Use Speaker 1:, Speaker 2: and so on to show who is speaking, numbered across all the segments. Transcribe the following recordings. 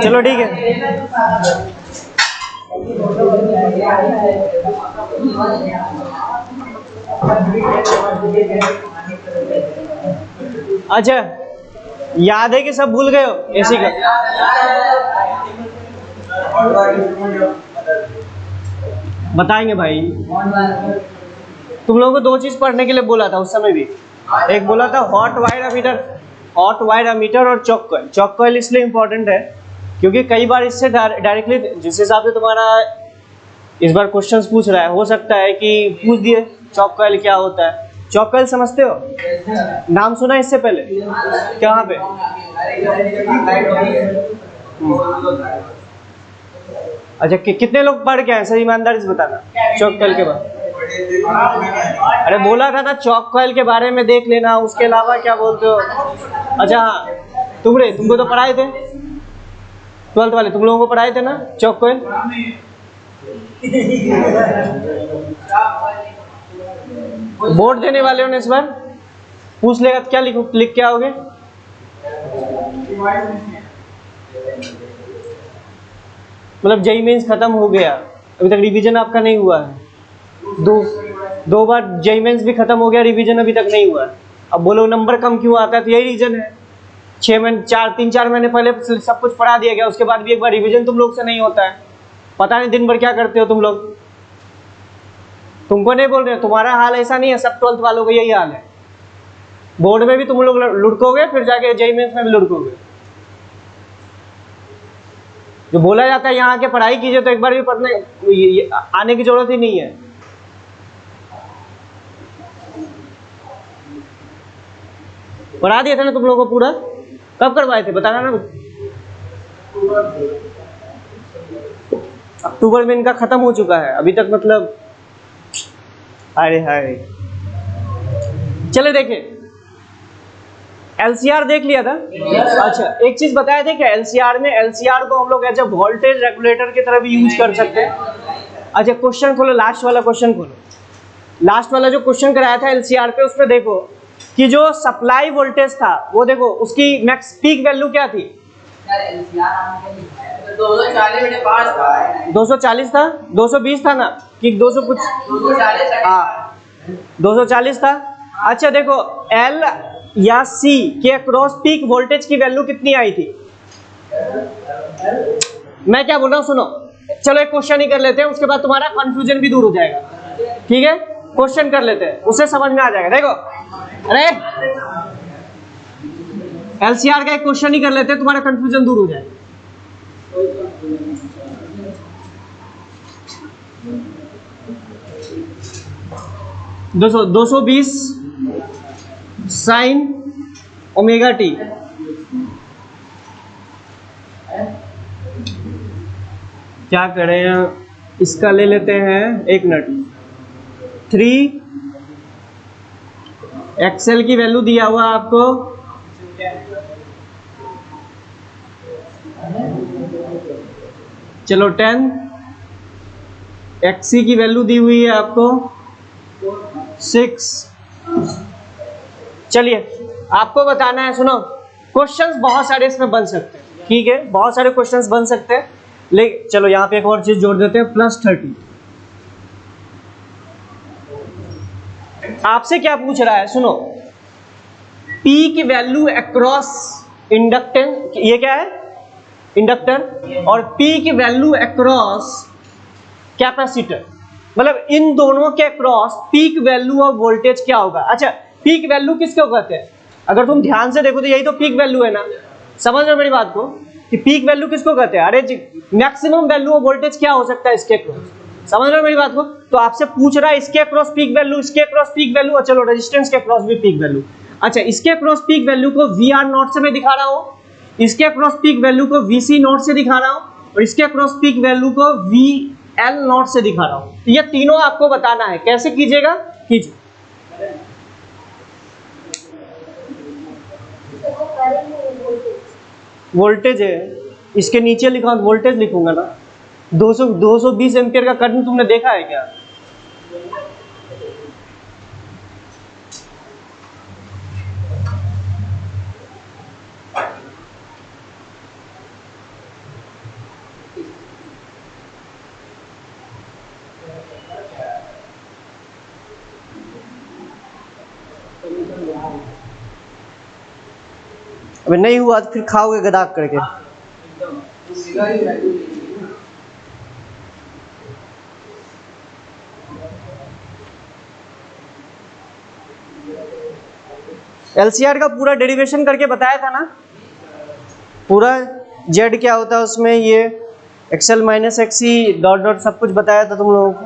Speaker 1: चलो ठीक है। अच्छा, याद है कि सब भूल गए हो एसी का? बताएंगे भाई। तुम लोगों को दो चीज पढ़ने के लिए बोला था उस समय भी। एक बोला था हॉट वायर अमीटर और चॉक कॉइल। चॉक कॉइल इसलिए इंपॉर्टेंट है क्योंकि कई बार इससे डायरेक्टली जिस हिसाब से तुम्हारा इस बार क्वेश्चंस पूछ रहा है, हो सकता है कि पूछ दिए चॉक कॉइल क्या होता है। चॉक कॉइल समझते हो? नाम सुना इससे पहले? कहाँ पे? अच्छा, कितने लोग पढ़ के आए सर, ईमानदारी से बताना चॉक कॉइल के बारे? अरे बोला था ना चॉक कॉइल के बारे में देख लेना, उसके अलावा क्या बोलते हो? अच्छा हाँ, तुमको तो पढ़ाए थे 12th वाले, तुम लोगों को पढ़ाए थे ना चॉक कॉइल? बोर्ड देने वाले हो ना इस बार? पूछ लेगा तो क्या लिख के आओगे? मतलब जेईई मेंस खत्म हो गया, अभी तक रिवीजन आपका नहीं हुआ है। दो बार जेईई मेंस भी खत्म हो गया, रिवीजन अभी तक नहीं हुआ है। अब बोलो नंबर कम क्यों आता है, तो यही रीजन है। 3-4 महीने पहले सब कुछ पढ़ा दिया गया, उसके बाद भी एक बार रिवीजन तुम लोग से नहीं होता है। पता नहीं दिन भर क्या करते हो तुम लोग। तुमको नहीं बोल रहे, तुम्हारा हाल ऐसा नहीं है, सब 12th वालों का यही हाल है। बोर्ड में भी तुम लोग लुढ़कोगे, फिर जाके जेईई मेंस में भी लुढ़कोगे। जो बोला जाता है यहाँ के पढ़ाई कीजिए, तो एक बार भी पढ़ने आने की जरूरत ही नहीं है। पढ़ा दिया था ना तुम लोगों को पूरा? कब करवाए थे बताना ना। अक्टूबर में इनका खत्म हो चुका है अभी तक, मतलब अरे हाय। चले देखे, एलसीआर देख लिया था। अच्छा, एक चीज बताया थे क्या एलसीआर में? एलसीआर को हम लोग एज ए वोल्टेज रेगुलेटर की तरह भी यूज कर सकते हैं। अच्छा, क्वेश्चन खोलो, लास्ट वाला क्वेश्चन खोलो। लास्ट वाला जो क्वेश्चन कराया था एलसीआर पे, उसमें देखो कि जो सप्लाई वोल्टेज था वो देखो उसकी मैक्स पीक वैल्यू क्या थी? 240 था, 220 था ना, कि 200 कुछ? 240 था। अच्छा देखो, एल या सी के अक्रॉस पीक वोल्टेज की वैल्यू कितनी आई थी? मैं क्या बोल रहा हूँ सुनो, चलो एक क्वेश्चन ही कर लेते हैं, उसके बाद तुम्हारा कंफ्यूजन भी दूर हो जाएगा। ठीक है, क्वेश्चन कर लेते हैं, उससे समझ में आ जाएगा। देखो, अरे एलसीआर का एक क्वेश्चन ही कर लेते हैं, तुम्हारा कंफ्यूजन दूर हो जाएगा। दो सौ 20 साइन ओमेगा टी, क्या करें, इसका ले लेते हैं, एक मिनट। 3 एक्सएल की वैल्यू दिया हुआ आपको, चलो 10 एक्सी की वैल्यू दी हुई है आपको 6। चलिए आपको बताना है, सुनो, क्वेश्चंस बहुत सारे इसमें बन सकते हैं। ठीक है, बहुत सारे क्वेश्चंस बन सकते हैं, लेकिन चलो यहाँ पे एक और चीज जोड़ देते हैं, +30। आपसे क्या पूछ रहा है, सुनो, P की वैल्यू अक्रॉस इंडक्टेंस, ये क्या है इंडक्टर, और P की वैल्यू अक्रॉस कैपेसिटर, मतलब इन दोनों के across peak value of voltage क्या होगा? अच्छा, पीक वैल्यू किसको कहते हैं? अगर तुम ध्यान से देखो तो यही तो पीक वैल्यू है ना। समझ रहे हो मेरी बात को कि पीक वैल्यू किसको कहते हैं? अरे मैक्सिमम वैल्यू ऑफ वोल्टेज क्या हो सकता है इसके अक्रॉस? समझ रहे हो मेरी बात को? तो आपसे पूछ रहा है इसके अक्रॉस पीक वैल्यू, इसके अक्रॉस पीक वैल्यू, और चलो रेजिस्टेंस के अक्रॉस भी पीक वैल्यू। अच्छा, इसके अक्रॉस पीक वैल्यू को VR0 से मैं दिखा रहा हूँ, इसके अक्रॉस पीक वैल्यू को VC0 से दिखा रहा हूँ, और इसके अक्रॉस पीक वैल्यू को VL0 से दिखा रहा हूँ। तो ये तीनों आपको बताना है, कैसे कीजिएगा? कीजिए। वोल्टेज है, इसके नीचे लिखा वोल्टेज लिखूंगा ना। 220 एम्पियर का करंट तुमने देखा है क्या? अबे नहीं हुआ तो फिर खाओगे गदाक करके। एलसीआर का पूरा डेरिवेशन करके बताया था ना, पूरा जेड क्या होता है उसमें, ये XL minus XC dot dot सब कुछ बताया था तुम लोगों को।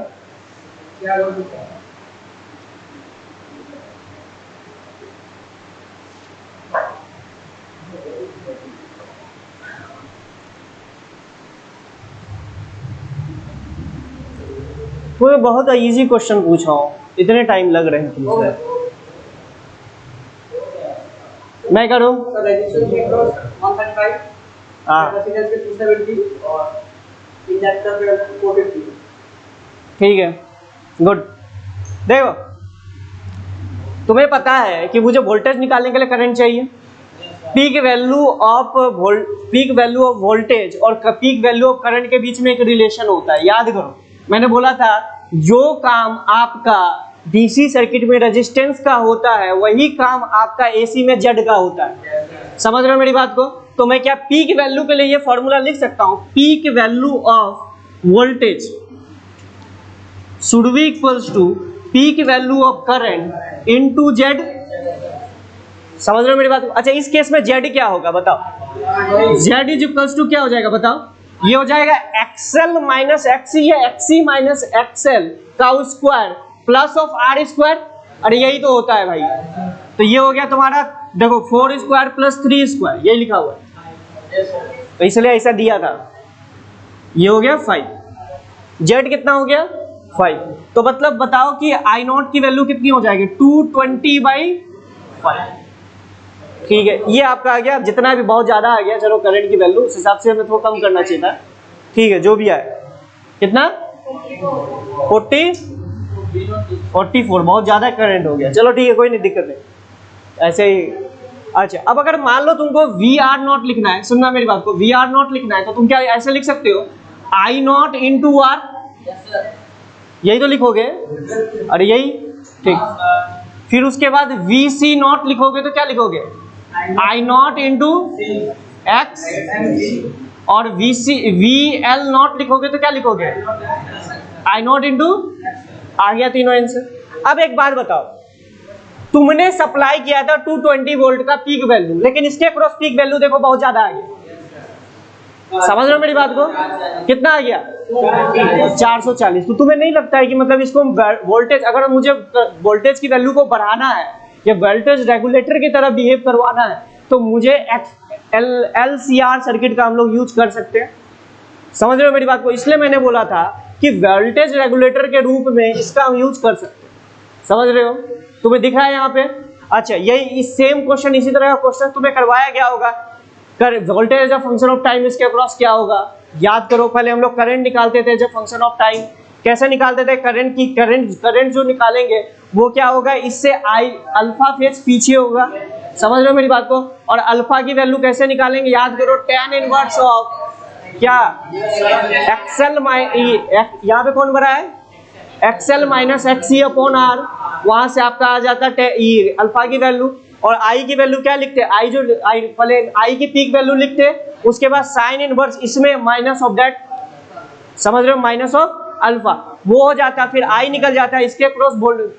Speaker 1: कोई बहुत इजी क्वेश्चन पूछा हूँ, इतने टाइम लग रहे हैं तुमसे। मैं करूँ? हाँ ठीक है, गुड। देखो तुम्हें पता है कि मुझे वोल्टेज निकालने के लिए करंट चाहिए, पीक वैल्यू ऑफ वोल्टेज और पीक वैल्यू ऑफ करंट के बीच में एक रिलेशन होता है। याद करो मैंने बोला था जो काम आपका डीसी सर्किट में रेजिस्टेंस का होता है वही काम आपका एसी में जेड का होता है। समझ रहे हो मेरी बात को? तो मैं क्या पीक वैल्यू के लिए ये फॉर्मूला लिख सकता हूं, peak value of voltage should be equals to peak value of current into Z. समझ रहे हो मेरी बात को? अच्छा इस केस में जेड क्या होगा बताओ? जेड इज इक्वल्स टू क्या हो जाएगा बताओ? ये हो जाएगा एक्सएल माइनस एक्सी या एक्सी माइनस एक्सएल का square plus of R square. अरे यही तो होता है भाई। तो ये हो गया तुम्हारा, देखो 4 स्क्वायर प्लस 3 स्क्वायर, यही लिखा हुआ है तो इसलिए ऐसा दिया था। ये हो गया 5, जेड कितना हो गया 5। तो मतलब बताओ कि आई नॉट की वैल्यू कितनी हो जाएगी 220/5। ठीक है, ये आपका आ गया। जितना भी बहुत ज्यादा आ गया, चलो करंट की वैल्यू उस हिसाब से हमें थोड़ा कम करना चाहिए था। ठीक है, जो भी आए कितना 44, बहुत ज्यादा करंट हो गया। चलो ठीक है, कोई नहीं, दिक्कत नहीं, ऐसे ही। अच्छा अब अगर मान लो तुमको वी आर नॉट लिखना है, सुनना मेरी बात को, वी आर नॉट लिखना है तो तुम क्या ऐसे लिख सकते हो आई नॉट इंटू आर, यही तो लिखोगे। अरे यही ठीक। फिर उसके बाद वी सी नॉट लिखोगे तो क्या लिखोगे आई नॉट इंटू एक्स, और वी एल नॉट लिखोगे तो क्या लिखोगे आई नॉट इंटू, आ गया तीनों आंसर। अब एक बात बताओ, तुमने सप्लाई किया था 220 वोल्ट का पीक वैल्यू, लेकिन इसके क्रॉस पीक वैल्यू देखो बहुत ज्यादा आ गया। समझ रहे हो मेरी बात को? कितना आ गया 440। तो तुम्हें नहीं लगता है कि मतलब इसको वोल्टेज, अगर मुझे वोल्टेज की वैल्यू को बढ़ाना है या वोल्टेज रेगुलेटर की तरह बिहेव करवाना है तो मुझे LCR सर्किट का हम लोग यूज कर सकते हैं। समझ रहे हो मेरी बात को? इसलिए मैंने बोला था कि वोल्टेज रेगुलेटर के रूप में इसका हम यूज कर सकते हैं। समझ रहे हो? तुम्हें दिख रहा है यहाँ पे? अच्छा यही सेम क्वेश्चन, इसी तरह का क्वेश्चन तुम्हें करवाया गया होगा। Voltage as a function of time, इसके अक्रॉस क्या होगा याद करो। पहले हम लोग करंट निकालते थे as a function of time. कैसे निकालते थे? करंट जो निकालेंगे वो क्या होगा, इससे आई अल्फा फेज पीछे होगा। समझ रहे हो मेरी बात को? और अल्फा की वैल्यू कैसे निकालेंगे याद करो, tan इनवर्स ऑफ क्या एक्सएल यहाँ पे कौन बना है XL minus XC upon R, वहां से आपका आ जाता है अल्फा की वैल्यू। और आई की वैल्यू क्या लिखते हैं, आई जो आई पहले आई की पीक वैल्यू लिखते हैं, उसके बाद साइन इनवर्स इसमें माइनस ऑफ दैट, समझ रहे हो, माइनस ऑफ अल्फा, वो हो जाता है। फिर आई निकल जाता है, इसके cross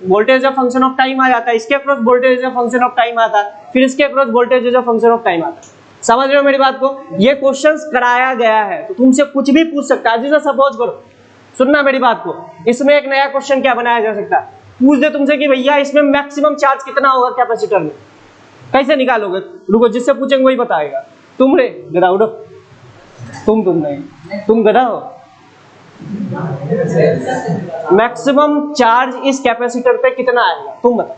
Speaker 1: voltage of function of time आ जाता है, इसके cross voltage of function of time आता है, फिर इसके cross voltage of function of time आता है। समझ रहे हो मेरी बात को? ये क्वेश्चंस कराया गया है तो तुमसे कुछ भी पूछ सकता है। जैसे सपोज करो, सुनना मेरी बात को, इसमें एक नया क्वेश्चन क्या बनाया जा सकता है, पूछ दे तुमसे कि भैया इसमें मैक्सिमम चार्ज कितना होगा कैपेसिटर में, कैसे निकालोगे? रुको, जिससे पूछेंगे वही बताएगा। तुम रे गधा उठो, तुम नहीं, तुम गधा हो। मैक्सिमम चार्ज इस कैपेसिटर पे कितना आएगा तुम बताओ।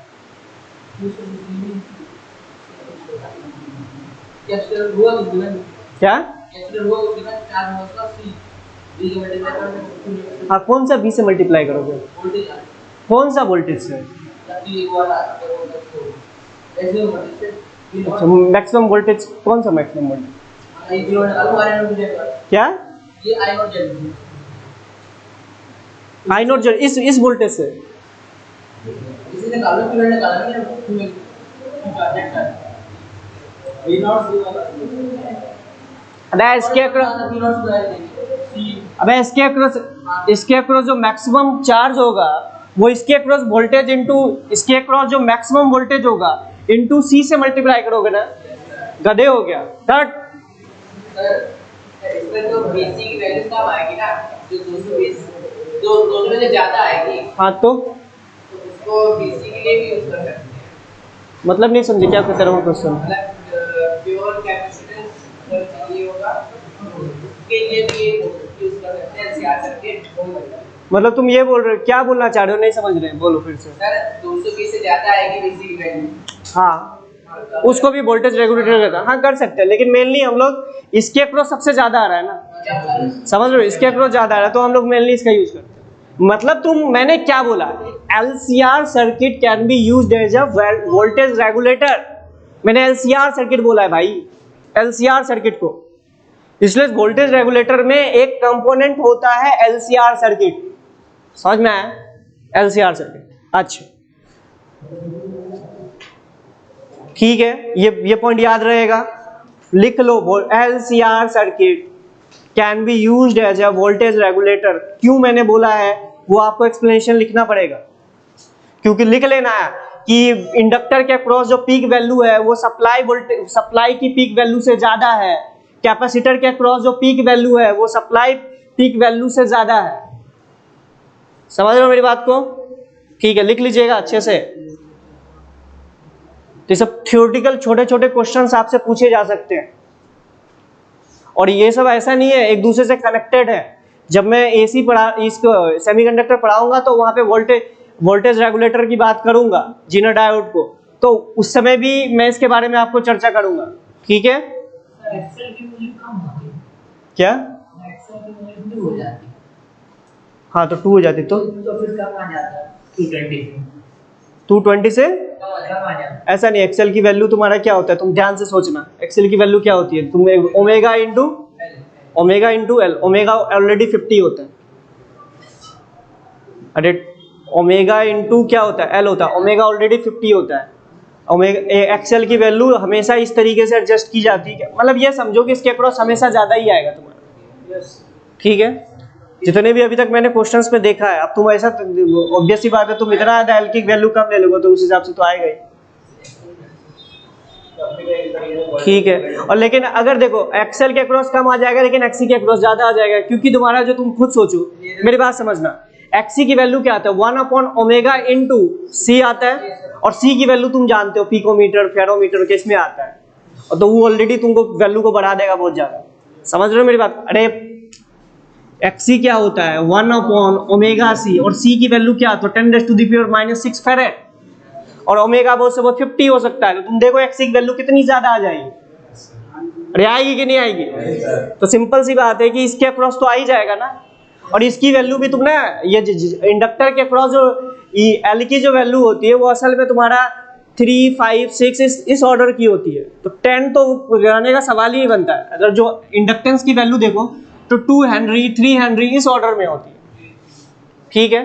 Speaker 1: क्या? हाँ, कौन सा बी से मल्टीप्लाई करोगे? कौन सा वोल्टेज से? मैक्सिमम वोल्टेज कौन सा मैक्सिमम वोल्टेज? क्या? आई नॉट जेड इस वोल्टेज से। अबे इसके अक्रॉस जो मैक्सिमम चार्ज होगा वो इसके अक्रॉस वोल्टेज इनटू इसके अक्रॉस जो मैक्सिमम वोल्टेज होगा इनटू सी से मल्टीप्लाई करोगे ना, गधे हो गया। थर्ड
Speaker 2: इसमें तो बीसी की वैल्यू कम आएगी ना, जो 220 200 में से ज्यादा आएगी।
Speaker 1: हाँ तो
Speaker 2: उसको बीसी के लिए भी यूज कर सकते हैं।
Speaker 1: मतलब नहीं समझे क्या कह रहा हूँ क्वेश्चन।
Speaker 2: मतलब प्योर कैपेसिटेंस ये होगा, उसके लिए भी यूज कर सकते हैं एलसीआर सर्किट।
Speaker 1: मतलब तुम ये बोल रहे हो, क्या बोलना चाह रहे हो, नहीं समझ रहे, बोलो फिर से।
Speaker 2: सर 220 से ज्यादा आएगी बीसी की वैल्यू,
Speaker 1: हाँ उसको भी वोल्टेज रेगुलेटर रहता है, हाँ कर सकते हैं, लेकिन मेनली हम लोग इसके अक्रॉस सबसे ज्यादा आ रहा है ना, समझ रहे हो, इसके अक्रॉस ज्यादा आ रहा है तो हम लोग मेनली इसका यूज करते हैं। मतलब मैंने क्या बोला, LCR circuit can be used as a voltage regulator. मैंने एलसीआर सर्किट बोला है भाई, एलसीआर सर्किट को, इसलिए वोल्टेज रेगुलेटर में एक कंपोनेंट होता है एलसीआर सर्किट। समझ में आया एलसीआर सर्किट? अच्छा ठीक है, ये पॉइंट याद रहेगा, लिख लो। LCR circuit can be used as a voltage regulator. क्यों मैंने बोला है वो आपको एक्सप्लेनेशन लिखना पड़ेगा, क्योंकि लिख लेना है कि इंडक्टर के अक्रॉस जो पीक वैल्यू है वो सप्लाई की पीक वैल्यू से ज्यादा है, कैपेसिटर के अक्रॉस जो पीक वैल्यू है वो सप्लाई पीक वैल्यू से ज्यादा है। समझ रहे हो मेरी बात को? ठीक है, लिख लीजिएगा अच्छे से। तो सब थ्योरेटिकल छोटे छोटे क्वेश्चंस आपसे पूछे जा सकते हैं, और ये सब ऐसा नहीं है, एक दूसरे से कनेक्टेड है। जब मैं एसी इसको सेमीकंडक्टर पढ़ाऊंगा तो वहां पे वोल्टेज रेगुलेटर की बात करूंगा, जीनर डायोड को, तो उस समय भी मैं इसके बारे में आपको चर्चा करूंगा। ठीक है,
Speaker 2: एक्सेल की वैल्यू कम होती है
Speaker 1: क्या?
Speaker 2: एक्सेल की वैल्यू 2 हो जाती है।
Speaker 1: हाँ तो 2 हो जाती तो
Speaker 2: फिर कम आ जाता है 220
Speaker 1: 220 से
Speaker 2: कम आ जाता है।
Speaker 1: ऐसा नहीं, एक्सेल की वैल्यू तुम्हारा क्या होता है, तुम ध्यान से सोचना। एक्सेल की वैल्यू क्या होती है, तुम omega into L. Omega already 50 होता है, अरे ओमेगा इंटू क्या होता है, एल होता है, ओमेगा ऑलरेडी 50 होता है। ओमेगा एक्सेल की वैल्यू हमेशा इस तरीके से एडजस्ट की जाती है, मतलब ये समझो कि इसके अक्रॉस हमेशा ज्यादा ही आएगा तुम्हारा। ठीक है, जितने भी अभी तक मैंने क्वेश्चंस में देखा है, अब तुम ऐसा ऑब्वियस सी बात है, तुम इतना एल की वैल्यू कम ले लोगे तो उस हिसाब से तो आएगा ही। ठीक है, और लेकिन अगर देखो एक्सेल के अक्रॉस कम आ जाएगा लेकिन एक्सी के अक्रॉस ज्यादा आ जाएगा, क्योंकि तुम्हारा जो, तुम खुद सोचो, मेरी बात समझना, एक्सी की वैल्यू क्या आता है, 1/ओमेगा इंटू सी आता है, और सी की वैल्यू तुम जानते हो पिकोमीटर फेरोमीटर के इसमें आता है, और तो वो ऑलरेडी तुमको वैल्यू को बढ़ा देगा बहुत ज्यादा। समझ रहे हो मेरी बात? अरे एक्सी क्या होता है 1/ओमेगा सी, और सी की वैल्यू क्या, तो 10⁻⁻⁶ फेरेड, और ओमेगा बहुत से बहुत 50 हो सकता है, तो तुम देखो एक्सी की वैल्यू कितनी ज्यादा आ जाएगी। अरे आएगी कि नहीं आएगी? तो सिंपल सी बात है कि इसके अक्रॉस तो आ ही जाएगा ना, और इसकी वैल्यू भी तुमने ये इंडक्टर के अक्रॉस जो एल की जो वैल्यू होती है वो असल में तुम्हारा 3, 5, 6 इस ऑर्डर की होती है, तो 10 तो गिराने का सवाल ही बनता है। अगर जो इंडक्टेंस की वैल्यू देखो तो 2 हेनरी 3 हेनरी इस ऑर्डर में होती है। ठीक है,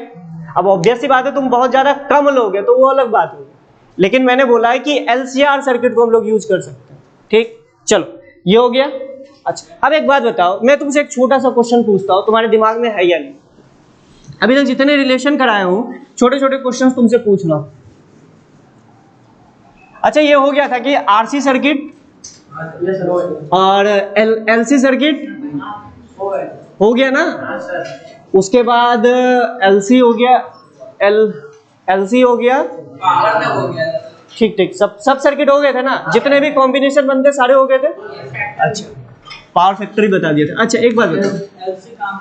Speaker 1: अब ऑब्वियस सी बात है तुम बहुत ज्यादा कम लोगे तो वो अलग बात होगी, लेकिन मैंने बोला है कि एलसीआर सर्किट को हम लोग यूज कर सकते हैं। ठीक, चलो ये हो गया। अच्छा अब एक बात बताओ, मैं तुमसे एक छोटा सा क्वेश्चन पूछता हूँ, तुम्हारे दिमाग में है या नहीं? अभी तक जितने रिलेशन कराए हूँ छोटे छोटे क्वेश्चन तुमसे पूछ रहा हूँ। अच्छा ये हो गया था कि आरसी सर्किट और एलसी सर्किट हो गया ना, उसके बाद एलसी हो गया, एलसी हो गया,
Speaker 2: पावर में हो गया।
Speaker 1: ठीक ठीक, सब सर्किट हो गए थे ना, जितने भी कॉम्बिनेशन बनते सारे हो गए थे। अच्छा पावर फैक्टरी बता दिया था। अच्छा एक बात बताओ,
Speaker 2: एलसी काम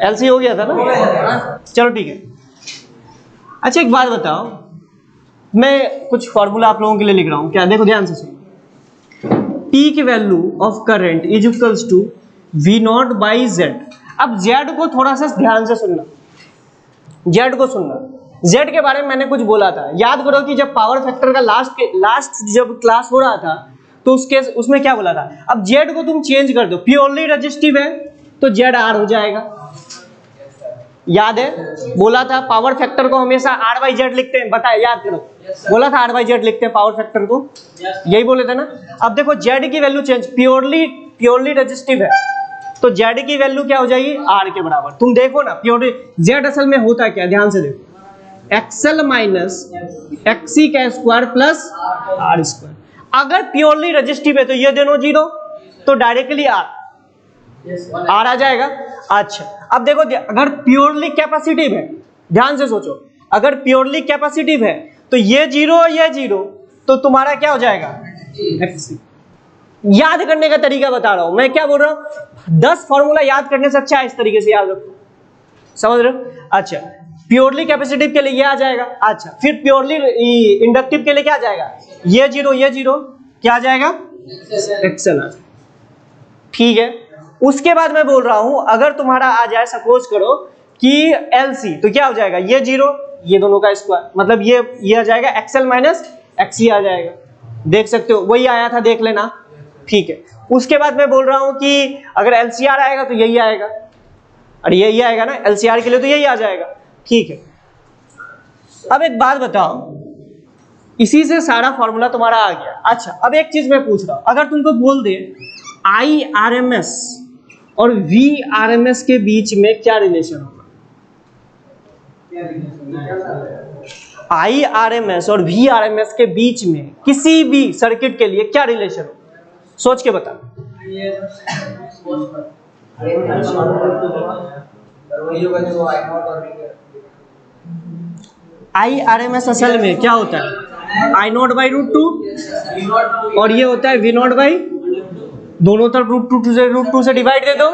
Speaker 1: एलसी हो गया था ना, चलो ठीक है। अच्छा एक बात बताओ, मैं कुछ फॉर्मूला आप लोगों के लिए लिख रहा हूँ, क्या देखो ध्यान से सुनो। Peak value of current is equals to V0 by Z. अब जेड को थोड़ा सा ध्यान से सुनना, जेड को सुनना। जेड के बारे में मैंने कुछ बोला था, याद करो कि जब पावर फैक्टर का लास्ट जब क्लास हो रहा था तो उसमें क्या बोला था। अब जेड को तुम चेंज कर दो, प्योरली रजिस्टिव है तो जेड आर हो जाएगा, याद है, बोला था पावर फैक्टर को हमेशा R/Z लिखते हैं, बताए याद करो, बोला था R/Z लिखते हैं पावर फैक्टर को, यही बोले थे ना। अब देखो Z की वैल्यू चेंज, प्योरली रेजिस्टिव है तो Z की वैल्यू क्या हो जाएगी, R के बराबर। तुम देखो ना प्योरली Z असल में होता है क्या, ध्यान से देखो, XL माइनस XC का स्क्वायर प्लस R स्क्वायर। अगर प्योरली रेजिस्टिव है तो ये दोनों जीरो, तो डायरेक्टली R आ जाएगा। अच्छा अब देखो अगर प्योरली कैपेसिटिव है, ध्यान से सोचो, अगर प्योरली कैपेसिटिव है तो ये जीरो तो तुम्हारा क्या हो जाएगा, XC। याद करने का तरीका बता रहा हूं मैं, क्या बोल रहा हूं, 10 फॉर्मूला याद करने से अच्छा है इस तरीके से याद रखो, समझ रहे हो। अच्छा प्योरली कैपेसिटिव के लिए ये आ जाएगा। अच्छा फिर प्योरली इंडक्टिव के लिए क्या आ जाएगा, ये जीरो क्या आ जाएगा, एक्सेल आ जाएगा। ठीक है, उसके बाद मैं बोल रहा हूं अगर तुम्हारा आ जाए, सपोज करो कि LC, तो क्या हो जाएगा, ये जीरो ये दोनों का स्क्वायर, मतलब ये आ जाएगा XL माइनस XC आ जाएगा, देख सकते हो वही आया था, देख लेना। ठीक है, उसके बाद मैं बोल रहा हूं कि अगर LCR आएगा तो यही आएगा, और यही आएगा ना LCR के लिए, तो यही आ जाएगा। ठीक है, अब एक बात बताओ, इसी से सारा फॉर्मूला तुम्हारा आ गया। अच्छा अब एक चीज मैं पूछ रहा हूं, अगर तुमको बोल दे IRMS और VRMS के बीच में क्या रिलेशन होगा, IRMS और VRMS के बीच में किसी भी सर्किट के लिए क्या रिलेशन होगा, सोच के बता। IRMS असल में क्या होता है, I0/√2 और ये होता है V0/, दोनों तरफ √2 से डिवाइड दे दो,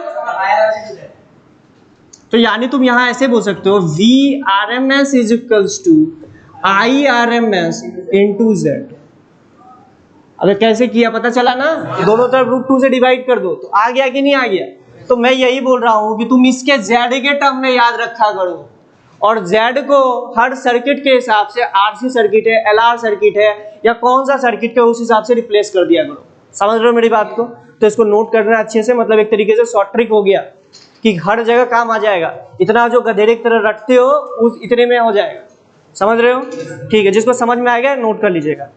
Speaker 1: तो यानी तुम यहां ऐसे बोल सकते हो VRMS is equals to IRMS into Z। अगर कैसे किया पता चला ना, दोनों तरफ √2 से डिवाइड कर दो, तो आ गया कि नहीं आ गया। तो मैं यही बोल रहा हूं कि तुम इसके Z के टर्म में याद रखा करो, और Z को हर सर्किट के हिसाब से, RC सर्किट है, LR सर्किट है, या कौन सा सर्किट है उस हिसाब से रिप्लेस कर दिया करो। समझ रहे हो मेरी बात को, तो इसको नोट करना अच्छे से, मतलब एक तरीके से शॉर्ट ट्रिक हो गया कि हर जगह काम आ जाएगा, इतना जो गधेरे की तरह रटते हो उस इतने में हो जाएगा, समझ रहे हो। ठीक है, जिसको समझ में आएगा नोट कर लीजिएगा।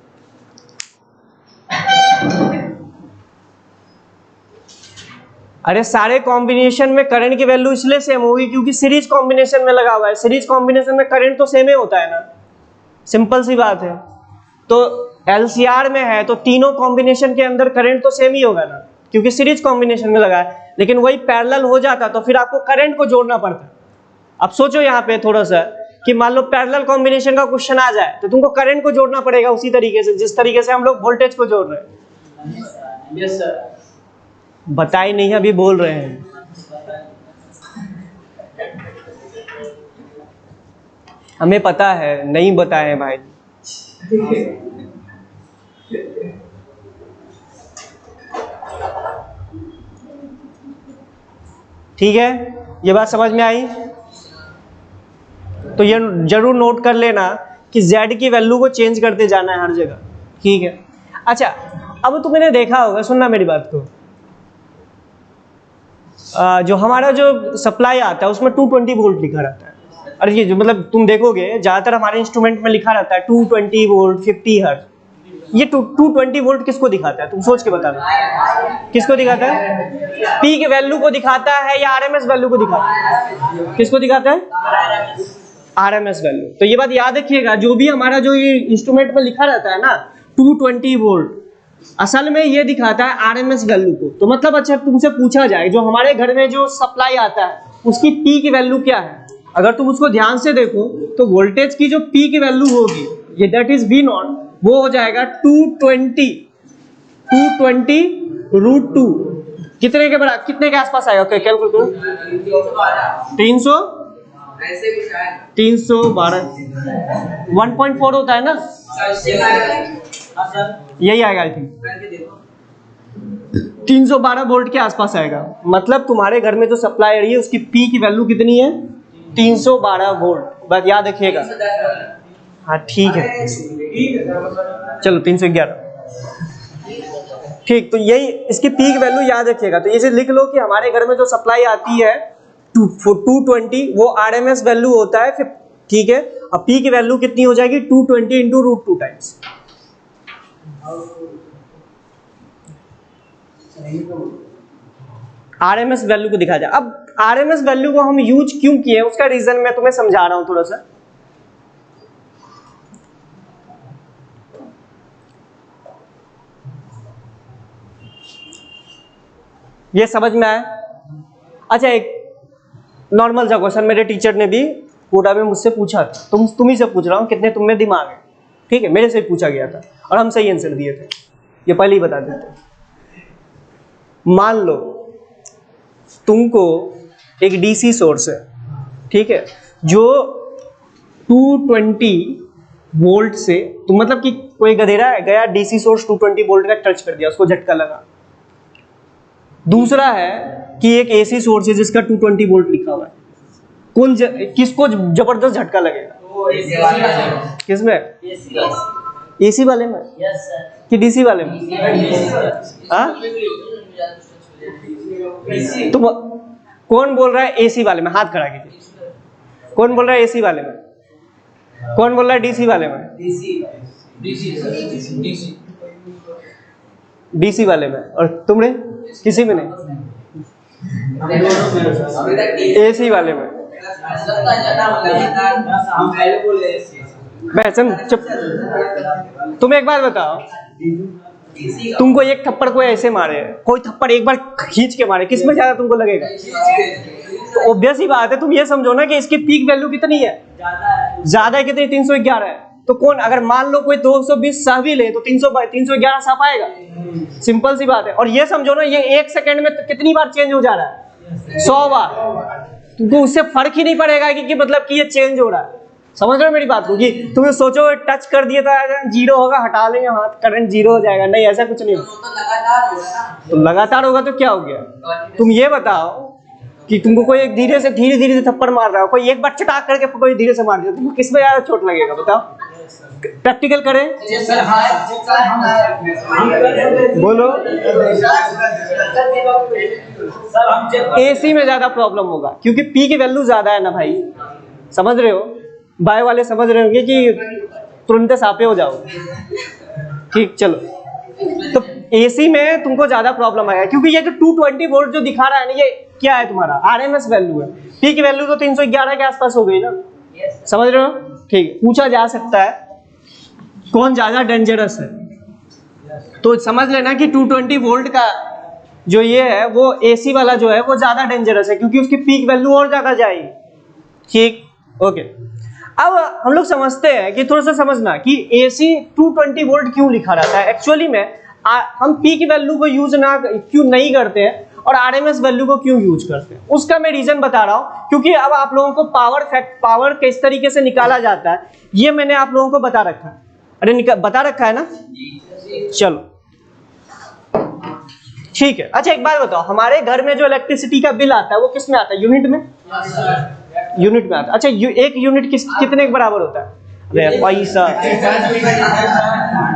Speaker 1: अरे सारे कॉम्बिनेशन में करंट की वैल्यू इसलिए सेम होगी क्योंकि सीरीज कॉम्बिनेशन में लगा हुआ है, सीरीज कॉम्बिनेशन में करंट तो सेम ही होता है ना, सिंपल सी बात है। तो LCR में है तो तीनों कॉम्बिनेशन के अंदर करंट तो सेम ही होगा ना, क्योंकि सीरीज कॉम्बिनेशन में लगा है। लेकिन वही पैरेलल हो जाता तो फिर आपको करंट को जोड़ना पड़ता। अब सोचो यहाँ पे थोड़ा सा कि मान लो पैरेलल कॉम्बिनेशन का क्वेश्चन आ जाए तो तुमको करंट को जोड़ना पड़ेगा उसी तरीके से जिस तरीके से हम लोग वोल्टेज को जोड़ रहे हैं।
Speaker 2: Yes sir.
Speaker 1: बता ही नहीं, अभी बोल रहे हैं। हमें पता है, नहीं बताए भाई। ठीक है, ये बात समझ में आई। तो ये जरूर नोट कर लेना कि Z की वैल्यू को चेंज करते जाना है हर जगह। ठीक है, अच्छा अब तुमने देखा होगा, सुनना मेरी बात को, जो हमारा जो सप्लाई आता है उसमें 220 वोल्ट लिखा रहता है। अरे ये जो मतलब तुम देखोगे ज्यादातर हमारे इंस्ट्रूमेंट में लिखा रहता है 220 वोल्ट 50 हर्ट्ज। ये 220 वोल्ट किसको दिखाता है, तुम सोच के बता दो, किसको दिखाता है? पी के वैल्यू को दिखाता है या आरएमएस वैल्यू को दिखाता है? किसको दिखाता है? RMS value. तो ये बात याद रखिएगा, जो भी हमारा जो ये इंस्ट्रूमेंट में लिखा रहता है ना 220 वोल्ट, असल में ये दिखाता है आरएमएस वैल्यू को। तो मतलब अच्छा तुमसे पूछा जाए जो हमारे घर में जो सप्लाई आता है उसकी पी की वैल्यू क्या है, अगर तुम उसको ध्यान से देखो तो वोल्टेज की जो पी की वैल्यू होगी ये दैट इज वी नॉट, वो हो जाएगा 220 √2 कितने के बराबर, कितने के आसपास आएगा? ओके कैलकुलेट करो। 312 1.4 होता है ना, यही आएगा आई थिंक 312 वोल्ट के आसपास आएगा। मतलब तुम्हारे घर में जो सप्लाई आ रही है उसकी पी की वैल्यू कितनी है? 312 वोल्ट। बात याद रखिएगा। हाँ ठीक है, चलो 311 ठीक। तो यही इसकी पी की वैल्यू याद रखिएगा। तो ये लिख लो कि हमारे घर में जो सप्लाई आती है 220 वो RMS वैल्यू होता है, फिर ठीक है। अब P की वैल्यू कितनी हो जाएगी 220 इंटू √2 टाइम्स। RMS वैल्यू को दिखाया जाए। अब RMS वैल्यू को हम यूज क्यों किए उसका रीजन मैं तुम्हें समझा रहा हूं थोड़ा सा। ये समझ में आया? अच्छा, एक नॉर्मल सा क्वेश्चन मेरे टीचर ने भी कोटा में मुझसे पूछा था, तुम ही से पूछ रहा हूँ, कितने तुम में दिमाग है, ठीक है? मेरे से पूछा गया था और हम सही आंसर दिए थे, ये पहले ही बता देते। मान लो तुमको एक डीसी सोर्स है, ठीक है, जो 220 वोल्ट से, तो मतलब कि कोई गधेरा गया डीसी सोर्स 220 वोल्ट का टच कर दिया, उसको झटका लगा। दूसरा है कि एक एसी सोर्स है जिसका 220 वोल्ट लिखा हुआ है, किसको जबरदस्त झटका लगेगा? किसमें? एसी वाले में कि डीसी वाले में? तुम कौन बोल रहा है एसी वाले में? हाथ खड़ा कीजिए। कौन बोल रहा है एसी वाले में? कौन बोल रहा है डीसी वाले में? डीसी वाले में। और तुमने किसी में नहीं? एसी वाले में। चुप। तुम एक बात बताओ, तुमको एक थप्पड़ कोई ऐसे मारे, कोई थप्पड़ एक बार खींच के मारे, किसमें ज्यादा तुमको लगेगा? तो ऑब्वियस ही बात है, तुम ये समझो ना कि इसकी पीक वैल्यू कितनी है? ज्यादा है। कितनी? 311 है। तो कौन, अगर मान लो कोई 220 सह भी ले तो 311 सह पाएगा? सिंपल सी बात है। और ये समझो ना, ये 1 सेकंड में कितनी बार चेंज हो जा रहा है? 100 बार। तो उससे फर्क ही नहीं पड़ेगा कि मतलब कि ये चेंज हो रहा है। समझ रहे हो मेरी बात को? कि तुम्हें सोचो टच कर दिया था जीरो होगा, हटा लेंगे हाथ, करंट जीरो हो जाएगा, नहीं ऐसा कुछ नहीं होगा। तो लगातार होगा तो क्या हो गया? तुम ये बताओ कि तुमको कोई एक धीरे से थप्पड़ मार रहा हो, कोई एक बार चटाक करके कोई धीरे से मार दिया, तुमको किसमें ज्यादा चोट लगेगा बताओ? प्रैक्टिकल करें, बोलो। एसी में ज्यादा प्रॉब्लम होगा क्योंकि पी की वैल्यू ज्यादा है ना भाई, समझ रहे हो? बाय वाले समझ रहे होंगे कि तुरंत सापे हो जाओ। ठीक, चलो। तो एसी में तुमको ज्यादा प्रॉब्लम आएगा क्योंकि ये जो 220 वोल्ट जो दिखा रहा है ना, ये क्या है? तुम्हारा आरएमएस वैल्यू है। पी की वैल्यू तो 311 के आसपास हो गई ना, समझ रहे हो? ठीक, पूछा जा सकता है कौन ज्यादा डेंजरस है, तो समझ लेना कि 220 वोल्ट का जो ये है वो एसी वाला जो है वो ज्यादा डेंजरस है क्योंकि उसकी पीक वैल्यू और ज्यादा जाएगी। ठीक, ओके। अब हम लोग समझते हैं कि थोड़ा सा समझना कि एसी 220 वोल्ट क्यों लिखा रहता है। एक्चुअली में हम पी की वैल्यू को यूज क्यों नहीं करते हैं और आरएमएस वैल्यू को क्यों यूज करते हैं, उसका मैं रीजन बता रहा हूं। क्योंकि अब आप लोगों को पावर किस तरीके से निकाला जाता है ये मैंने आप लोगों को बता रखा है। अरे बता रखा है ना? चलो ठीक है। अच्छा एक बात बताओ, हमारे घर में जो इलेक्ट्रिसिटी का बिल आता है वो किस में आता है? यूनिट में? यूनिट में आता है। अच्छा एक यूनिट कितने के बराबर होता है? अरे पैसा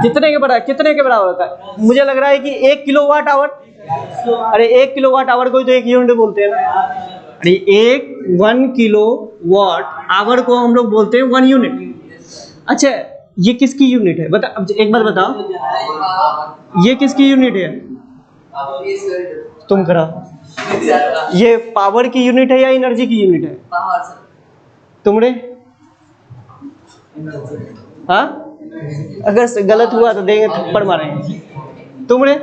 Speaker 1: कितने के बराबर होता है? मुझे लग रहा है कि 1 किलोवाट आवर। अरे 1 किलोवाट आवर को तो 1 यूनिट बोलते हैं ना। अरे 1 किलोवाट आवर को हम लोग बोलते हैं 1 यूनिट। अच्छा ये किसकी यूनिट है? बता, अब एक बात बताओ, ये किसकी यूनिट है? तुम करा। ये पावर की यूनिट है या एनर्जी की यूनिट है? तुमरे? हाँ, अगर गलत हुआ तो देंगे, थप्पड़ मारेंगे। तुमरे?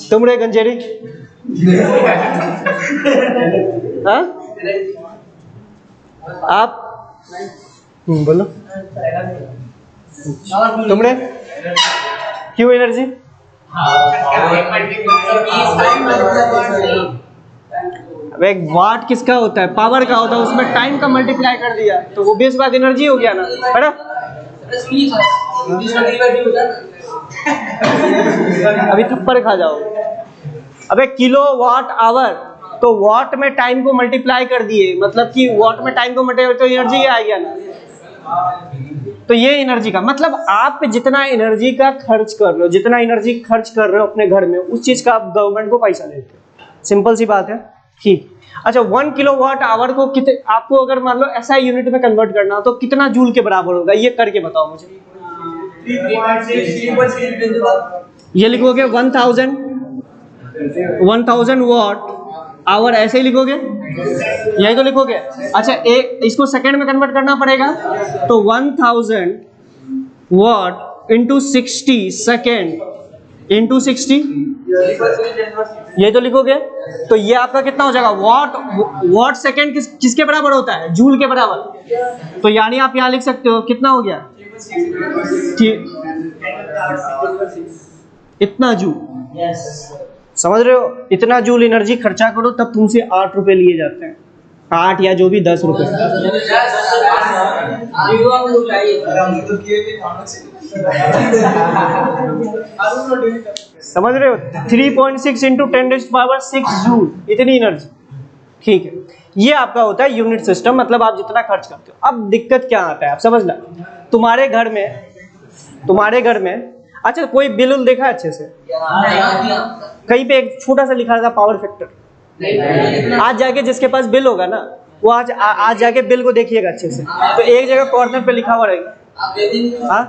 Speaker 1: तुमरे गंजेरी? हाँ, आप बोलो। तुमने क्यों एनर्जी? अब एक वाट किसका होता है? पावर का होता है, उसमें टाइम का मल्टीप्लाई कर दिया तो वो बेस बात एनर्जी हो गया ना, है? अभी थप्पड़ खा जाओ। अबे किलो वाट आवर, तो वाट में टाइम को मल्टीप्लाई कर दिए, मतलब कि वाट में टाइम को मल्टीप्लाई तो एनर्जी आ गया ना। तो ये एनर्जी का मतलब आप जितना एनर्जी का खर्च कर रहे हो, जितना एनर्जी खर्च कर रहे हो अपने घर में, उस चीज का आप गवर्नमेंट को पैसा देते हो। सिंपल सी बात है, ठीक। अच्छा 1 किलोवाट आवर को कितने, आपको अगर मान लो ऐसा यूनिट में कन्वर्ट करना हो तो कितना जूल के बराबर होगा, ये करके बताओ मुझे। ये लिखोगे 1000 वॉट आवर, ऐसे ही लिखोगे, यही तो लिखोगे। अच्छा इसको सेकंड में कन्वर्ट करना पड़ेगा, तो 1000 वॉट इंटू 60 सेकेंड इंटू 60, यही तो लिखोगे। तो ये आपका कितना हो जाएगा, वॉट सेकेंड किसके बराबर होता है, जूल के बराबर। तो यानी आप यहाँ लिख सकते हो कितना हो गया, इतना जूल। समझ रहे हो, इतना जूल एनर्जी खर्चा करो तब तुमसे 8 रुपए लिए जाते हैं, 8 या जो भी 10 रुपए। समझ रहे हो, 3.6 इंटू 10⁻⁶ जूल, इतनी एनर्जी। ठीक है, ये आपका होता है यूनिट सिस्टम, मतलब आप जितना खर्च करते हो। अब दिक्कत क्या आता है, आप समझना, तुम्हारे घर में अच्छा कोई बिल देखा अच्छे से, कहीं पे एक छोटा सा लिखा था पावर फैक्टर। आज जाके जिसके पास बिल होगा ना, वो आज जाके बिल को देखिएगा अच्छे से, तो एक जगह कॉर्नर पे लिखा हुआ रहेगा। हाँ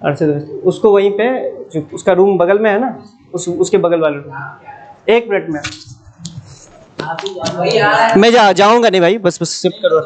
Speaker 1: अर्षद, उसको वहीं पे जो उसका रूम बगल में है ना, उसके बगल वाले रूम। 1 मिनट में मैं जाऊंगा नहीं भाई, बस शिफ्ट करो।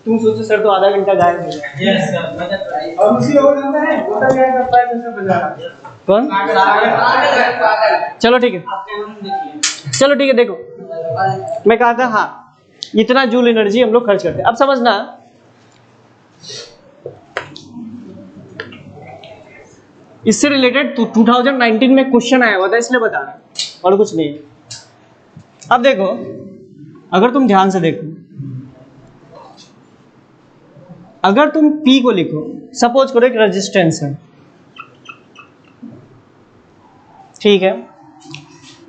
Speaker 1: तुम सोचो सर तो आधा घंटा गायब हो गया। और उसी और जानता है होता क्या करता है जैसे बजा कौन, चलो ठीक है, चलो ठीक है। देखो मैं कहा था, हाँ इतना जूल एनर्जी हम लोग खर्च करते हैं। अब समझना, इससे रिलेटेड 2019 में क्वेश्चन आया हुआ था, इसलिए बता रहा हूं और कुछ नहीं। अब देखो, अगर तुम ध्यान से देखो, अगर तुम P को लिखो, सपोज करो एक रेजिस्टेंस है, ठीक है,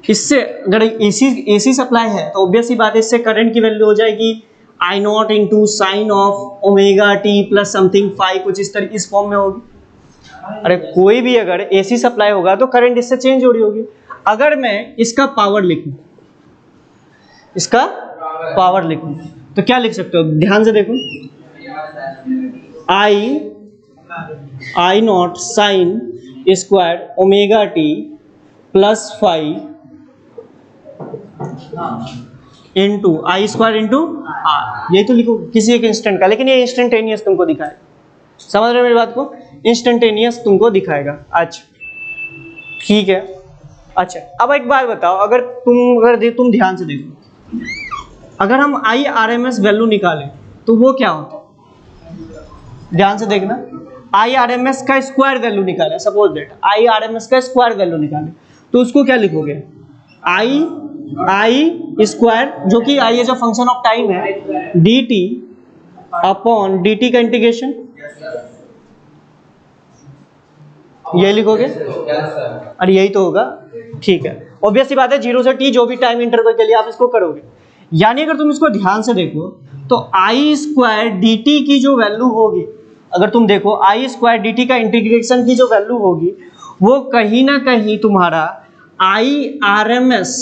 Speaker 1: इससे अगर एसी सप्लाई है तो ऑब्वियस ही बात है, इससे करंट की वैल्यू हो जाएगी I0 into sine of omega T plus something phi, कुछ इस तरह इस फॉर्म में होगी। अरे कोई भी अगर एसी सप्लाई होगा तो करंट इससे चेंज हो रही होगी। अगर मैं इसका पावर लिखूं, इसका पावर लिखूं तो क्या लिख सकते हो, ध्यान से देखो, I0 sine square omega T plus phi into I square into R, यही तो लिखो किसी एक इंस्टेंट का, लेकिन ये इंस्टेंटेनियस तुमको दिखाएगा। समझ रहे हो मेरी बात को? इंस्टेंटेनियस तुमको दिखाएगा। अच्छा ठीक है। अच्छा अब एक बात बताओ, अगर तुम ध्यान से देखो, अगर हम I R M S value निकालें तो वो क्या होता है? ध्यान से देखना, आई आर एम एस का स्क्वायर वैल्यू निकाले, suppose that I R M S का स्क्वायर वैल्यू निकाले, तो उसको क्या लिखोगे? आई स्क्वायर, जो कि I as a function of time है, D T upon D T का इंटीग्रेशन, ये लिखोगे? अरे यही तो होगा। ठीक है, ऑब्वियस सी बात है, 0 से t जो भी टाइम इंटरवल के लिए आप इसको करोगे। यानी अगर तुम इसको ध्यान से देखो तो आई स्क्वायर डी टी की जो वैल्यू होगी, अगर तुम देखो आई स्क्वायर डी टी का इंटीग्रेशन की जो वैल्यू होगी, वो कहीं ना कहीं तुम्हारा I R M S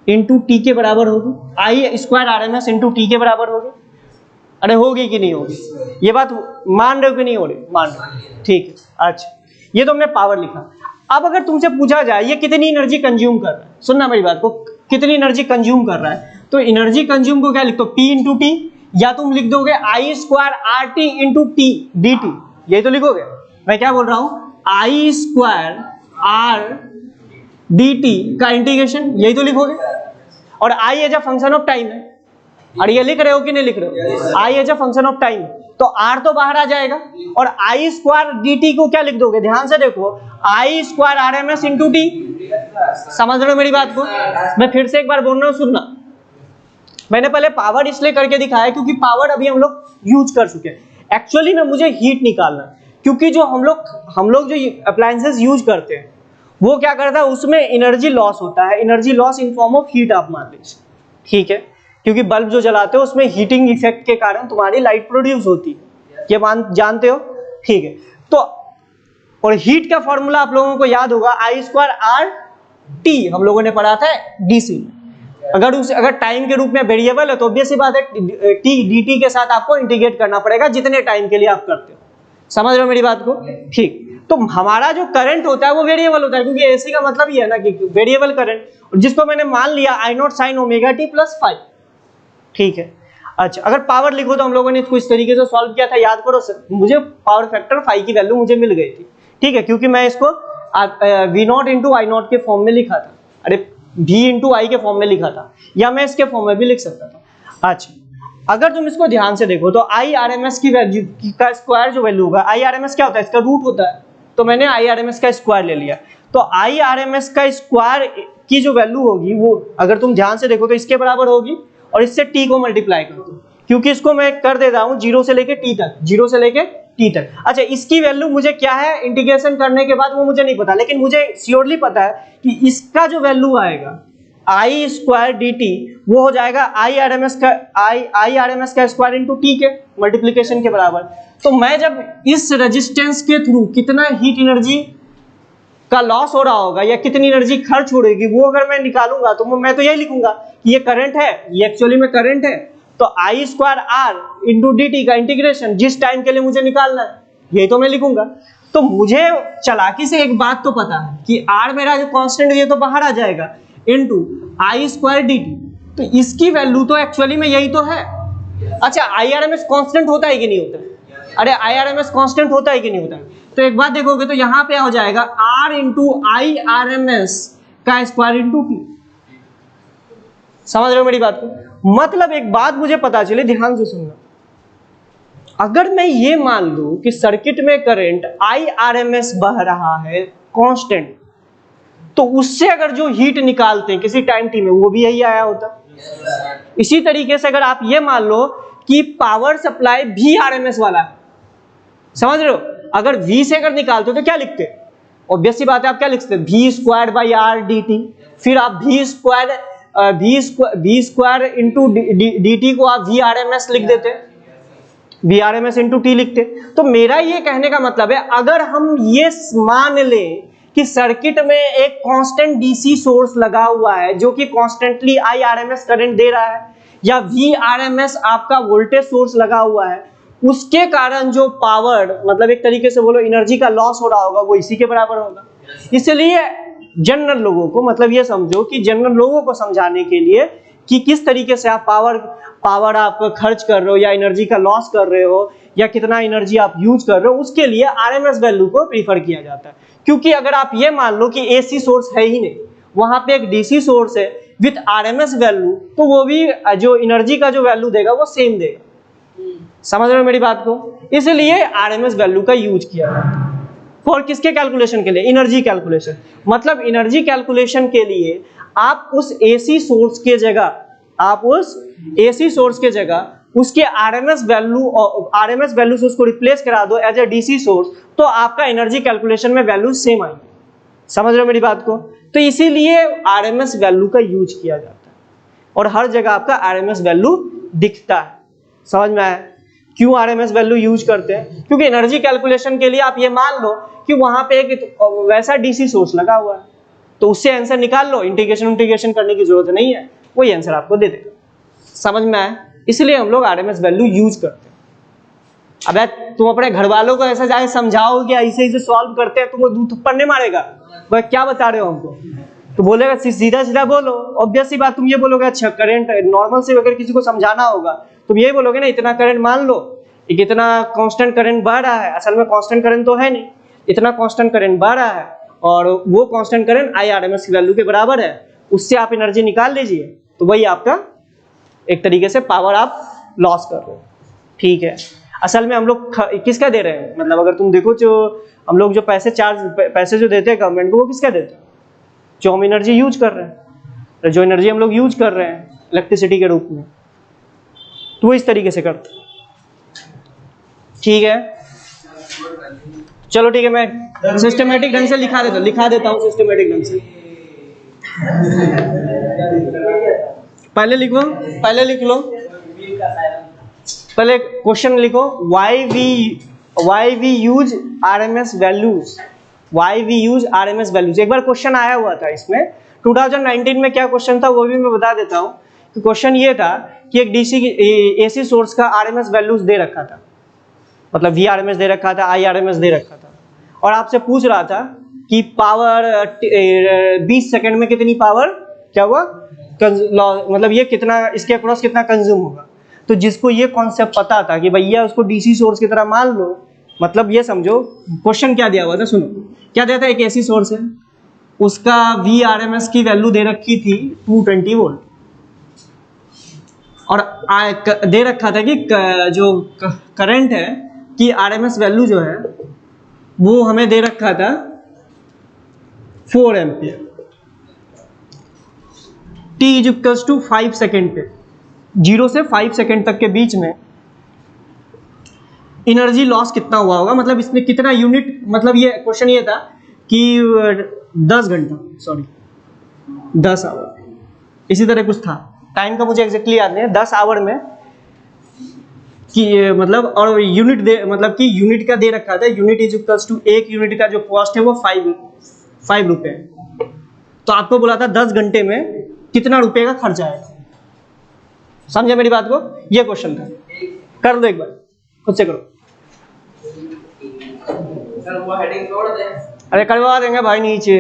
Speaker 1: into T के बराबर होगी। I square R M S into T के बराबर होगी। अरे होगी कि नहीं होगी? ये बात मान रहे हो कि नहीं हो रही? मान रहे। ठीक है। अच्छा ये तो हमने पावर लिखा। अब अगर तुमसे पूछा जाए ये कितनी एनर्जी कंज्यूम कर रहा है, सुनना मेरी बात को, कितनी एनर्जी कंज्यूम कर रहा है, तो एनर्जी कंज्यूम को क्या लिख दो? P इंटू टी, या तुम लिख दोगे I square R T into T D T, यही तो लिखोगे। मैं क्या बोल रहा हूं? I square R D T का इंटीग्रेशन, यही तो लिखोगे। और I as a function of time है, और ये लिख रहे हो कि नहीं लिख रहे हो? I as a function of time, तो आर तो बाहर आ जाएगा, और आई स्क्वायर डी टी को क्या लिख दोगे? ध्यान से देखो, I square R M S into T. समझ रहे हो मेरी बात को? मैं फिर से एक बार बोल रहा हूं, सुनना। मैंने पहले पावर इसलिए करके दिखाया क्योंकि पावर अभी हम लोग यूज कर चुके हैं। एक्चुअली में मुझे हीट निकालना, क्योंकि जो हम लोग जो अप्लायंसेस यूज करते हैं वो क्या करता है, उसमें एनर्जी लॉस होता है। Energy loss in form of heat आप मान लीजिए, ठीक है, क्योंकि बल्ब जो जलाते हो उसमें हीटिंग इफेक्ट के कारण तुम्हारी लाइट प्रोड्यूस होती है, ये जानते हो? ठीक है। तो और हीट का फॉर्मूला आप लोगों को याद होगा, आई स्क्वायर आर टी, हम लोगों ने पढ़ा था डीसी में। अगर टाइम के रूप में वेरिएबल है तो ऑब्वियस सी बात है टी डी टी के साथ आपको इंटीग्रेट करना पड़ेगा जितने टाइम के लिए आप करते हो। समझ रहे हो मेरी बात को? ठीक। तो हमारा जो करंट होता है वो वेरिएबल होता है, क्योंकि एसी का मतलब ये है ना कि वेरिएबल करंट, जिसको मैंने मान लिया I naught sine omega T plus 5। ठीक है। अच्छा अगर पावर लिखो तो हम लोगों ने इसको इस तरीके से सॉल्व किया था, याद करो सर, मुझे पावर फैक्टर 5 की वैल्यू मुझे मिल गई थी। ठीक है, क्योंकि मैं इसको V naught into I naught के फॉर्म में लिखा था, अरे वी इंटू आई के फॉर्म में लिखा था, या मैं इसके फॉर्म में भी लिख सकता था। अच्छा अगर तुम इसको ध्यान से देखो तो आई आर एम एस की वैल्यू का स्क्वायर जो वैल्यू होगा, आई आर एम एस क्या होता है? इसका रूट होता है, तो मैंने आई आर एम एस का स्क्वायर ले लिया। तो आई आर एम एस का स्क्वायर की जो वैल्यू होगी वो अगर तुम ध्यान से देखो तो इसके बराबर होगी, और इससे टी को मल्टीप्लाई कर दो, क्योंकि इसको मैं कर देता हूं 0 से लेके टी तक, 0 से लेके टी तक। अच्छा इसकी वैल्यू मुझे क्या है इंटीग्रेशन करने के बाद वो मुझे नहीं पता, लेकिन मुझे श्योरली पता है कि इसका जो वैल्यू आएगा आई स्क्वायर डी टी, वो हो जाएगा आई आर एम एस का स्क्वायर इंटू टी के मल्टीप्लीकेशन के बराबर। तो मैं जब इस रेजिस्टेंस के थ्रू कितना हीट एनर्जी का लॉस हो रहा होगा या कितनी एनर्जी खर्च हो रही, वो अगर मैं निकालूंगा तो मैं तो यही लिखूंगा कि ये करंट है, ये एक्चुअली में करंट है, तो I square R into D T का इंटीग्रेशन जिस टाइम के लिए मुझे निकालना है, यही तो मैं लिखूंगा। तो मुझे चालाकी से एक बात तो पता है कि आर मेरा जो कांस्टेंट ये तो बाहर आ जाएगा, into I square D T, तो इसकी वैल्यू तो एक्चुअली में यही तो है। अच्छा I R M S constant होता है कि नहीं होता है? अरे I R M S constant होता है कि नहीं होता है? तो एक बात देखोगे तो यहाँ पे हो जाएगा R into I R M S का स्क्वायर इंटू टी। समझ रहे हो मेरी बात को? मतलब एक बात मुझे पता चले, ध्यान से सुनना, अगर मैं ये मान लूं कि सर्किट में current I R M S बह रहा है कांस्टेंट, तो उससे अगर जो हीट निकालते हैं किसी टाइम टी में वो भी यही आया होता। इसी तरीके से अगर आप ये मान लो कि पावर सप्लाई भी आर एम एस वाला है, समझ रहे हो, अगर V से अगर निकालते हो तो क्या लिखते? ऑब्वियस सी बात है, आप क्या लिखते हैं? V square by R D T, फिर आप V square into D T को आप वी आर एम एस लिख देते, V R M S into T लिखते। तो मेरा ये कहने का मतलब है, अगर हम ये मान लें कि सर्किट में एक कांस्टेंट डीसी सोर्स लगा हुआ है जो कि constantly I R M S current दे रहा है, या वी आर एम एस आपका वोल्टेज सोर्स लगा हुआ है, उसके कारण जो पावर, मतलब एक तरीके से बोलो एनर्जी का लॉस हो रहा होगा, वो इसी के बराबर होगा। इसलिए जनरल लोगों को, मतलब ये समझो कि जनरल लोगों को समझाने के लिए कि किस तरीके से आप पावर आप खर्च कर रहे हो या एनर्जी का लॉस कर रहे हो या कितना एनर्जी आप यूज कर रहे हो, उसके लिए आरएमएस वैल्यू को प्रीफर किया जाता है। क्योंकि अगर आप ये मान लो कि एसी सोर्स है ही नहीं, वहां पे एक डीसी सोर्स है विथ आरएमएस वैल्यू, तो वो भी जो एनर्जी का जो वैल्यू देगा वो सेम देगा। समझ रहे हो मेरी बात को? इसलिए आरएमएस वैल्यू का यूज किया जाता है। फॉर किसके कैलकुलेशन के लिए? Energy calculation. मतलब एनर्जी कैलकुलेशन के लिए आप उस एसी सोर्स के जगह उसके आरएमएस वैल्यू से उसको रिप्लेस करा दो एज ए डीसी सोर्स, तो आपका एनर्जी कैलकुलेशन में वैल्यू सेम आएंगे। समझ रहे हो मेरी बात को? तो इसीलिए आरएमएस वैल्यू का यूज किया जाता है और हर जगह आपका आरएमएस वैल्यू दिखता है। समझ में आया क्यों आरएमएस वैल्यू यूज करते हैं? क्योंकि एनर्जी कैलकुलेशन के लिए आप ये मान लो कि वहां पे एक वैसा डीसी सोर्स लगा हुआ है, तो उससे आंसर निकाल लो, इंटीग्रेशन करने की जरूरत नहीं है, वही आंसर आपको दे देगा। समझ में आया? इसलिए हम लोग आरएमएस वैल्यू यूज करते हैं। अब तुम अपने घर वालों को ऐसा जाके समझाओ कि ऐसे सॉल्व करते हैं, तुमको थप्पड़ नहीं मारेगा, वह क्या बता रहे हो हमको? तो बोलेगा सीधा बोलो। ऑब्वियस सी बात, तुम ये बोलोगे अच्छा करंट नॉर्मल से अगर किसी को समझाना होगा तुम ये बोलोगे ना, इतना करंट मान लो, इतना कांस्टेंट करंट बह रहा है। असल में कांस्टेंट करंट तो है नहीं, इतना कांस्टेंट करंट बह रहा है और वो कांस्टेंट करंट आई आरएमएस की वैल्यू के बराबर है, उससे आप एनर्जी निकाल लीजिए, तो वही आपका एक तरीके से पावर आप लॉस कर रहे हो। ठीक है, असल में हम लोग किसका दे रहे हैं? मतलब अगर तुम देखो जो हम लोग जो पैसे जो देते हैं गवर्नमेंट को, वो किसका देते हैं? जो हम एनर्जी यूज कर रहे हैं, जो एनर्जी हम लोग यूज कर रहे हैं इलेक्ट्रिसिटी के रूप में, तो वो इस तरीके से करते हैं। ठीक है, चलो ठीक है, मैं सिस्टमेटिक ढंग से लिखा देता हूँ सिस्टमेटिक ढंग से। पहले लिख लो, पहले क्वेश्चन लिखो, why we use RMS values, एक बार क्वेश्चन आया हुआ था इसमें 2019 में। क्या क्वेश्चन था वो भी मैं बता देता हूँ। कि क्वेश्चन ये था कि एक डीसी एसी सोर्स का आरएमएस वैल्यूज दे रखा था, मतलब वी आरएमएस दे रखा था, आई आरएमएस दे रखा था, और आपसे पूछ रहा था कि पावर 20 सेकंड में कितनी पावर क्या हुआ मतलब ये कितना, इसके अक्रॉस कितना कंज्यूम होगा। तो जिसको ये कॉन्सेप्ट पता था कि भैया उसको डीसी सोर्स की तरह मान लो, मतलब ये समझो क्वेश्चन क्या दिया हुआ था, सुनो क्या दिया था। एक एसी सोर्स है, उसका वी आरएमएस की वैल्यू दे रखी थी 220 वोल्ट, और दे रखा था कि जो करंट है कि आरएमएस वैल्यू जो है वो हमें दे रखा था 4 ampere. t equals to 5 second पे, 0 से 5 सेकेंड तक के बीच में एनर्जी लॉस कितना हुआ होगा, मतलब इसमें कितना यूनिट, मतलब ये क्वेश्चन ये था कि 10 आवर, इसी तरह कुछ था, टाइम का मुझे एग्जैक्टली याद नहीं है, 10 आवर में कि मतलब, और यूनिट दे, मतलब कि यूनिट का दे रखा था, यूनिट इज इक्वल्स टू, एक यूनिट का जो कॉस्ट है वो 5 रुपए। तो आपको बोला था 10 घंटे में कितना रुपए का खर्च आएगा। समझे मेरी बात को? ये क्वेश्चन था, कर लो एक बार, खुद से करो।
Speaker 2: सर वो हेडिंग छोड़ दे।
Speaker 1: अरे करवा देंगे भाई नीचे,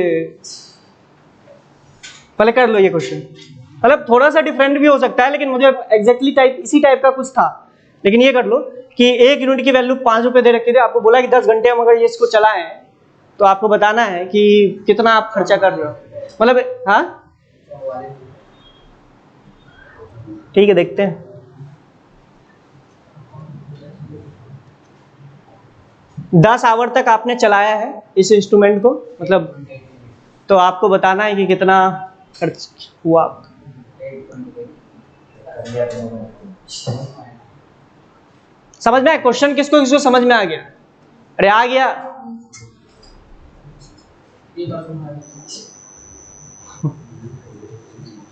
Speaker 1: पहले कर लो ये क्वेश्चन। मतलब थोड़ा सा डिफरेंट भी हो सकता है, लेकिन मुझे एग्जैक्टली इसी टाइप का कुछ था, लेकिन ये कर लो कि एक यूनिट की वैल्यू 5 रुपए दे रखी थी, आपको बोला कि 10 घंटे हम अगर ये इसको चलाएं तो आपको बताना है कि कितना आप खर्चा कर रहे हो, मतलब हाँ ठीक है, देखते हैं। दस आवर तक आपने चलाया है इस इंस्ट्रूमेंट को, मतलब तो आपको बताना है कि कितना खर्च हुआ आपका। समझ में आया क्वेश्चन? किसको किसको समझ में आ गया? अरे आ गया।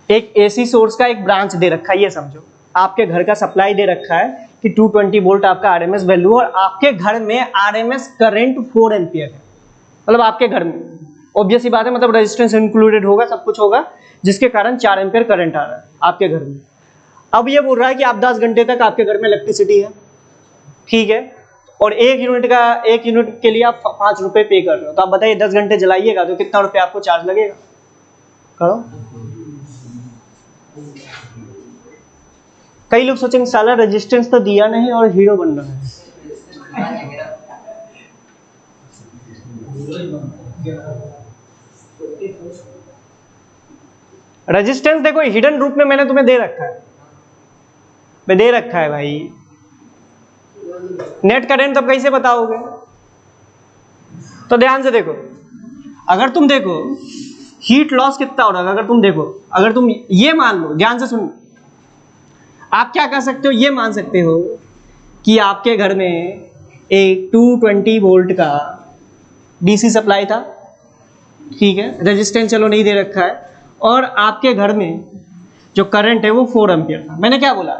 Speaker 1: एक एसी सोर्स का एक ब्रांच दे रखा है, ये समझो आपके घर का सप्लाई दे रखा है कि 220 वोल्ट आपका आरएमएस वैल्यू, और आपके घर में आरएमएस करंट 4 एम्पियर है, मतलब आपके घर में ऑब्वियस ही बात है, मतलब रेजिस्टेंस इंक्लूडेड होगा, सब कुछ होगा, जिसके कारण 4 एम्पियर करंट आ रहा है आपके घर में। अब ये बोल रहा है कि आप 10 घंटे तक आपके घर में इलेक्ट्रिसिटी है, ठीक है, और एक यूनिट के लिए आप 5 रुपए पे कर रहे हो, तो आप बताइए 10 घंटे जलाइएगा तो कितना रुपए आपको चार्ज लगेगा? करो कई लोग सोचेंगे साला रेजिस्टेंस तो दिया नहीं और हीरो बन रहा है। रेजिस्टेंस देखो हिडन रूप में मैंने तुम्हें दे रखा है, दे रखा है भाई। नेट करंट तब कैसे बताओगे? तो ध्यान से देखो, अगर तुम देखो हीट लॉस कितना हो रहा है, अगर तुम देखो, अगर तुम ये मान लो, ध्यान से सुनो, आप क्या कर सकते हो, ये मान सकते हो कि आपके घर में एक 220 वोल्ट का डीसी सप्लाई था, ठीक है, रेजिस्टेंस चलो नहीं दे रखा है, और आपके घर में जो करंट है वो 4 एम्पियर था। मैंने क्या बोला,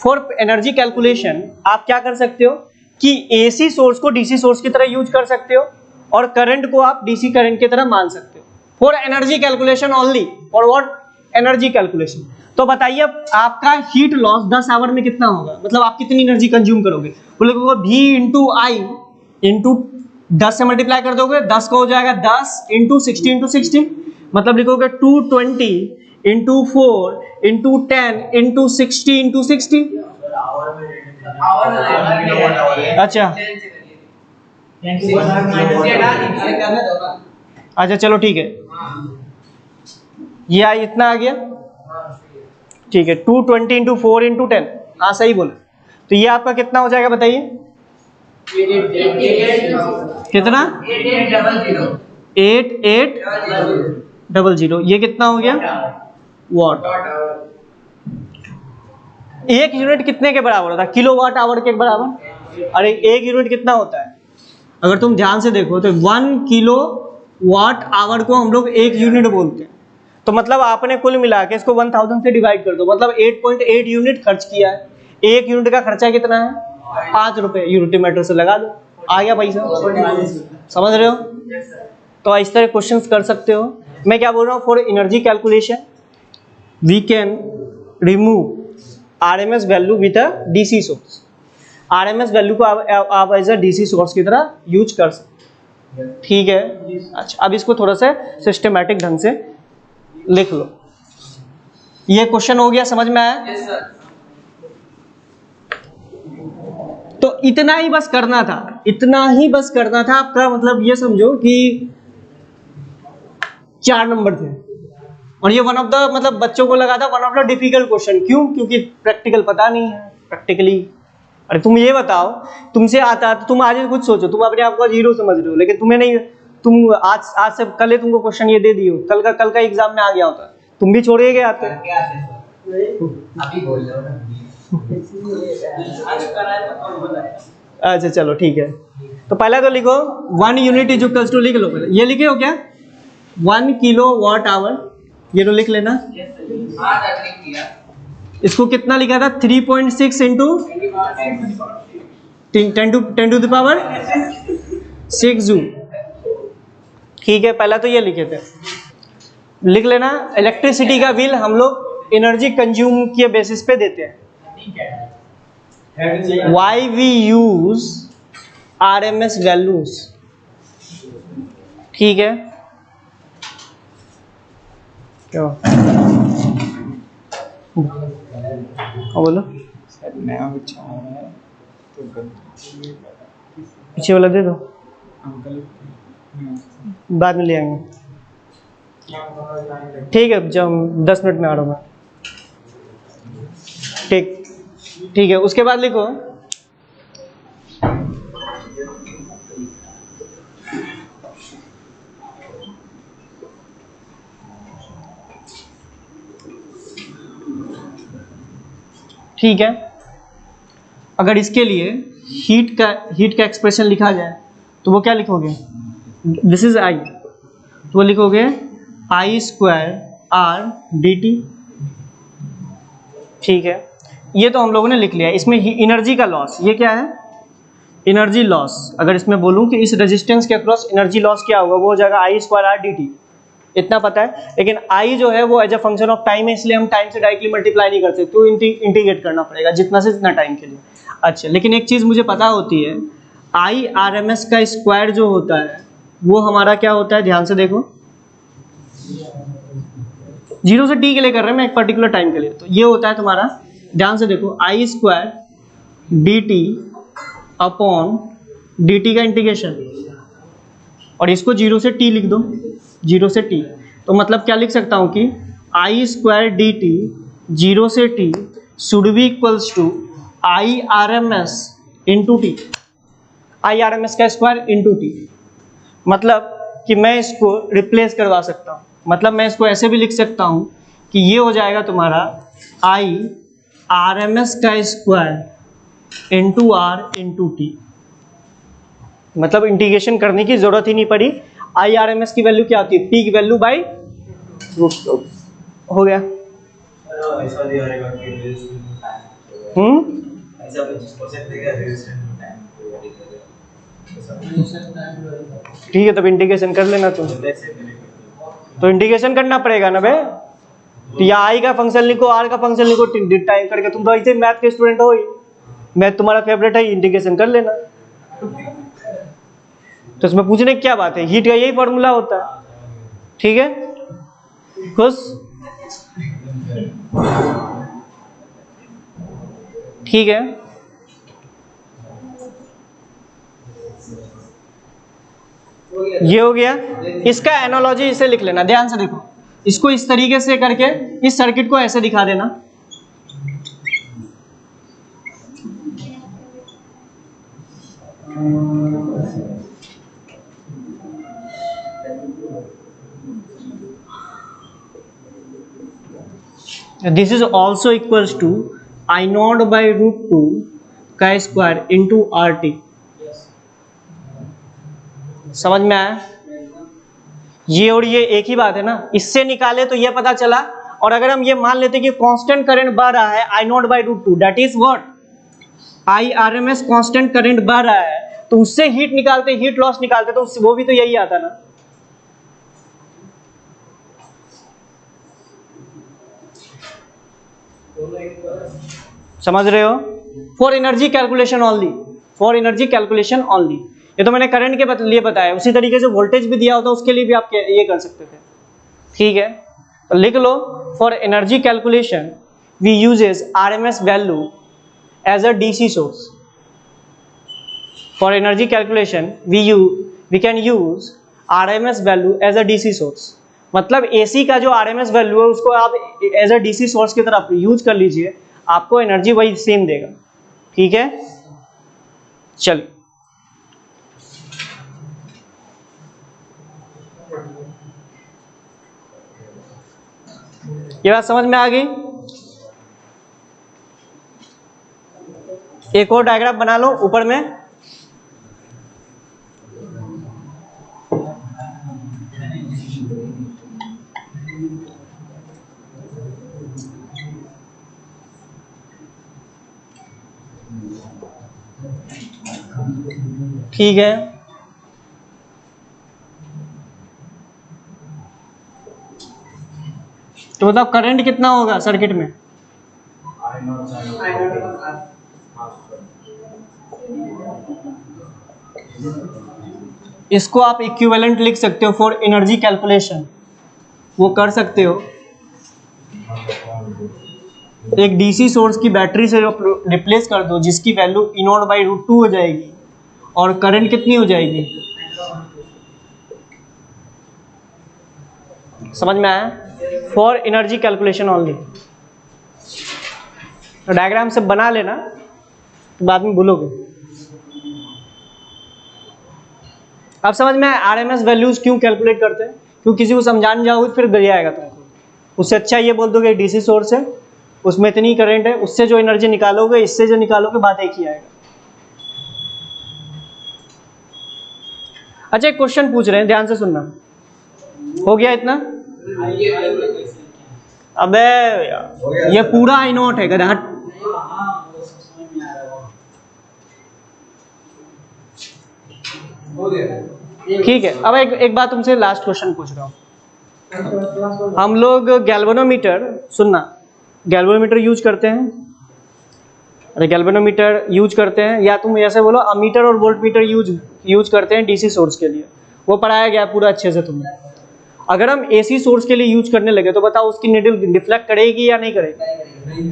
Speaker 1: फॉर एनर्जी कैलकुलेशन आप क्या कर सकते हो कि एसी सोर्स को डीसी सोर्स की तरह यूज कर सकते हो और करंट को आप डीसी करंट की तरह मान सकते हो for energy calculation only. For what? Energy calculation. तो बताइए आपका हीट लॉस 10 आवर में कितना होगा, मतलब आप कितनी एनर्जी कंज्यूम करोगे? बोले V इंटू आई इंटू 10 से मल्टीप्लाई कर दोगे, 10 का हो जाएगा 10 इंटू 60 इंटू 60, मतलब लिखोगे 220 इंटू 4 इंटू 10 इंटू 60 इंटू 60। अच्छा अच्छा चलो ठीक है, ये इतना आ गया, ठीक है, 220 इंटू 4 इंटू 10, हाँ सही बोले। तो ये आपका कितना हो जाएगा बताइए, कितना? 8800। ये कितना हो गया वॉट? एक यूनिट कितने के बराबर होता है? किलो वाट आवर के बराबर। अरे एक यूनिट कितना होता है? अगर तुम ध्यान से देखो तो 1 किलो वाट आवर को हम लोग एक यूनिट बोलते हैं। तो मतलब आपने कुल मिला के इसको 1000 से डिवाइड कर दो, मतलब 8.8 यूनिट खर्च किया है। एक यूनिट का खर्चा कितना है? 5 रुपए। यूनिटीमीटर से लगा दो, आ गया पैसा। समझ रहे हो? तो इस तरह क्वेश्चंस कर सकते हो। मैं क्या बोल रहा हूँ, for energy calculation we can remove RMS value with a DC source. RMS value को आप एज अ डीसी सोर्स की तरह यूज कर सकते, ठीक है। अच्छा अब इसको थोड़ा सा सिस्टमैटिक ढंग से लिख लो। ये क्वेश्चन हो गया, समझ में आया?
Speaker 2: Yes sir.
Speaker 1: तो इतना ही बस करना था, इतना ही बस करना था आपका। मतलब ये समझो कि 4 नंबर थे और ये वन ऑफ द, मतलब बच्चों को लगा था one of the difficult question. क्यों? क्योंकि प्रैक्टिकल पता नहीं है प्रैक्टिकली। अरे तुम ये बताओ, तुमसे आता तो तुम आज खुद सोचो, तुम अपने आप को जीरो समझ रहे हो, लेकिन तुम्हें नहीं, तुम आज से कल तुमको क्वेश्चन ये दे दियो, कल का एग्जाम में आ गया होता, तुम भी छोड़िए गए आते।
Speaker 2: अभी बोल रहे हो ना।
Speaker 1: अच्छा चलो ठीक है। तो पहले तो लिखो 1 यूनिट इज इक्वल्स टू, लिख लो पहले, ये लिखे हो क्या? 1 किलो वाट आवर, ये तो लिख लेना।
Speaker 2: हाँ सर लिख दिया।
Speaker 1: इसको कितना लिखा था? 3.6 into 10 to the power 6 joule, ठीक है। पहला तो ये लिखे थे, लिख लेना। इलेक्ट्रिसिटी का बिल हम लोग एनर्जी कंज्यूम के बेसिस पे देते हैं। Why we use RMS values, ठीक है। क्या बोलो?
Speaker 3: नया बच्चा है तो
Speaker 1: पीछे वाला दे दो,
Speaker 3: अंकल
Speaker 1: बाद में ले आएंगे, ठीक है। जब 10 मिनट में आ रहा हूँ मैं, ठीक है। उसके बाद लिखो ठीक है। अगर इसके लिए हीट का एक्सप्रेशन लिखा जाए तो वो क्या लिखोगे? दिस इज आई, तो वो लिखोगे I square R D T, ठीक है। ये तो हम लोगों ने लिख लिया। इसमें एनर्जी का लॉस, ये क्या है? Energy loss. अगर इसमें बोलूं कि इस रेजिस्टेंस के अक्रॉस एनर्जी लॉस क्या होगा, वो हो जाएगा I square R D T, इतना पता है। लेकिन आई जो है वो as a function of time है, इसलिए हम टाइम से डायरेक्टली मल्टीप्लाई नहीं कर सकते, तो इंटीग्रेट करना पड़ेगा जितना से जितना टाइम के लिए। अच्छा, लेकिन एक चीज़ मुझे पता होती है, आई आर एम एस का स्क्वायर जो होता है वो हमारा क्या होता है? ध्यान से देखो, 0 से t के लिए कर रहे हैं मैं, एक पर्टिकुलर टाइम के लिए, तो ये होता है तुम्हारा ध्यान से देखो, I square D T upon D T का इंटीग्रेशन, और इसको 0 से t लिख दो, 0 से t, तो मतलब क्या लिख सकता हूं कि आई स्क्वायर डी टी 0 से t should be equals to I R M S into T, I R M S का स्क्वायर इंटू टी। मतलब कि मैं इसको रिप्लेस करवा सकता हूँ, मतलब मैं इसको ऐसे भी लिख सकता हूँ कि ये हो जाएगा तुम्हारा आई आर एम एस का square into R into T. मतलब इंटीग्रेशन करने की जरूरत ही नहीं पड़ी। आई आर एम एस की वैल्यू क्या होती है, पी की वैल्यू बाई रूट, हो गया।
Speaker 3: ऐसा दिया रहेगा कि रेजिस्टेंस ऐसा प्रोसेस देगा रेजिस्टेंस टाइम को वैरी करेगा।
Speaker 1: ठीक है, तब इंटीग्रेशन कर लेना तुम, तो इंटीग्रेशन करना पड़ेगा ना बे, तो या आई का फंक्शन लिखो, आर का फंक्शन लिखो, टाइम करके, तुम तो ऐसे मैथ के स्टूडेंट हो ही, मैथ तुम्हारा फेवरेट है, इंटीग्रेशन कर लेना। तो इसमें पूछने की क्या बात है, हीट का यही फॉर्मूला होता है। ठीक है, खुश? ठीक है, ये हो गया। इसका एनालॉजी इसे लिख लेना, ध्यान से देखो, इसको इस तरीके से करके इस सर्किट को ऐसे दिखा देना। This is also equals to I naught by root two का स्क्वायर इंटू आर टी। समझ में आया? ये और ये एक ही बात है ना, इससे निकाले तो ये पता चला। और अगर हम ये मान लेते कि कांस्टेंट करंट बह रहा है I naught by root two, that is what, I R M S constant current बह रहा है, तो उससे हीट निकालते, हीट लॉस निकालते, तो वो भी तो यही आता ना। समझ रहे हो? For energy calculation only, for energy calculation only. ये तो मैंने करंट के लिए बताया, उसी तरीके से वोल्टेज भी दिया होता उसके लिए भी आप ये कर सकते थे। ठीक है, तो लिख लो, for energy calculation we uses RMS value as a DC source. For energy calculation we can use RMS value as a DC source. मतलब एसी का जो आरएमएस वैल्यू है उसको आप एज अ डीसी सोर्स की तरफ यूज कर लीजिए, आपको एनर्जी वही सेम देगा। ठीक है, चलिए ये बात समझ में आ गई? एक और डायग्राम बना लो ऊपर में। ठीक है, तो बताओ करंट कितना होगा सर्किट में? इसको आप इक्विवेलेंट लिख सकते हो फॉर एनर्जी कैलकुलेशन, वो कर सकते हो। एक डीसी सोर्स की बैटरी से रिप्लेस कर दो जिसकी वैल्यू E naught by root two हो जाएगी, और करंट कितनी हो जाएगी? समझ में आया? For energy calculation only. Diagram से बना लेना, बाद में भूलोगे। अब समझ में आरएमएस वैल्यूज क्यों कैलकुलेट करते हैं? क्यों किसी को समझाने जाओगे फिर गिर जाएगा तुमको। उससे अच्छा ये बोल दोगे डीसी सोर्स है, उसमें इतनी करंट है, उससे जो एनर्जी निकालोगे इससे जो निकालोगे बात एक ही आएगा। अच्छा, एक क्वेश्चन पूछ रहे हैं, ध्यान से सुनना। हो गया इतना? अबे ये पूरा आई नॉट है गधा। ठीक है, अब एक बात तुमसे लास्ट क्वेश्चन पूछ रहा हूँ। हम लोग गैल्वेनोमीटर, सुनना, गैल्वेनोमीटर यूज करते हैं। अरे गैल्वेनोमीटर यूज करते हैं, या तुम ऐसे बोलो अमीटर और वोल्टमीटर यूज करते हैं डीसी सोर्स के लिए। वो पढ़ाया गया पूरा अच्छे से तुमने। अगर हम एसी सोर्स के लिए यूज करने लगे तो बताओ उसकी नीडल डिफ्लेक्ट करेगी या नहीं करेगी?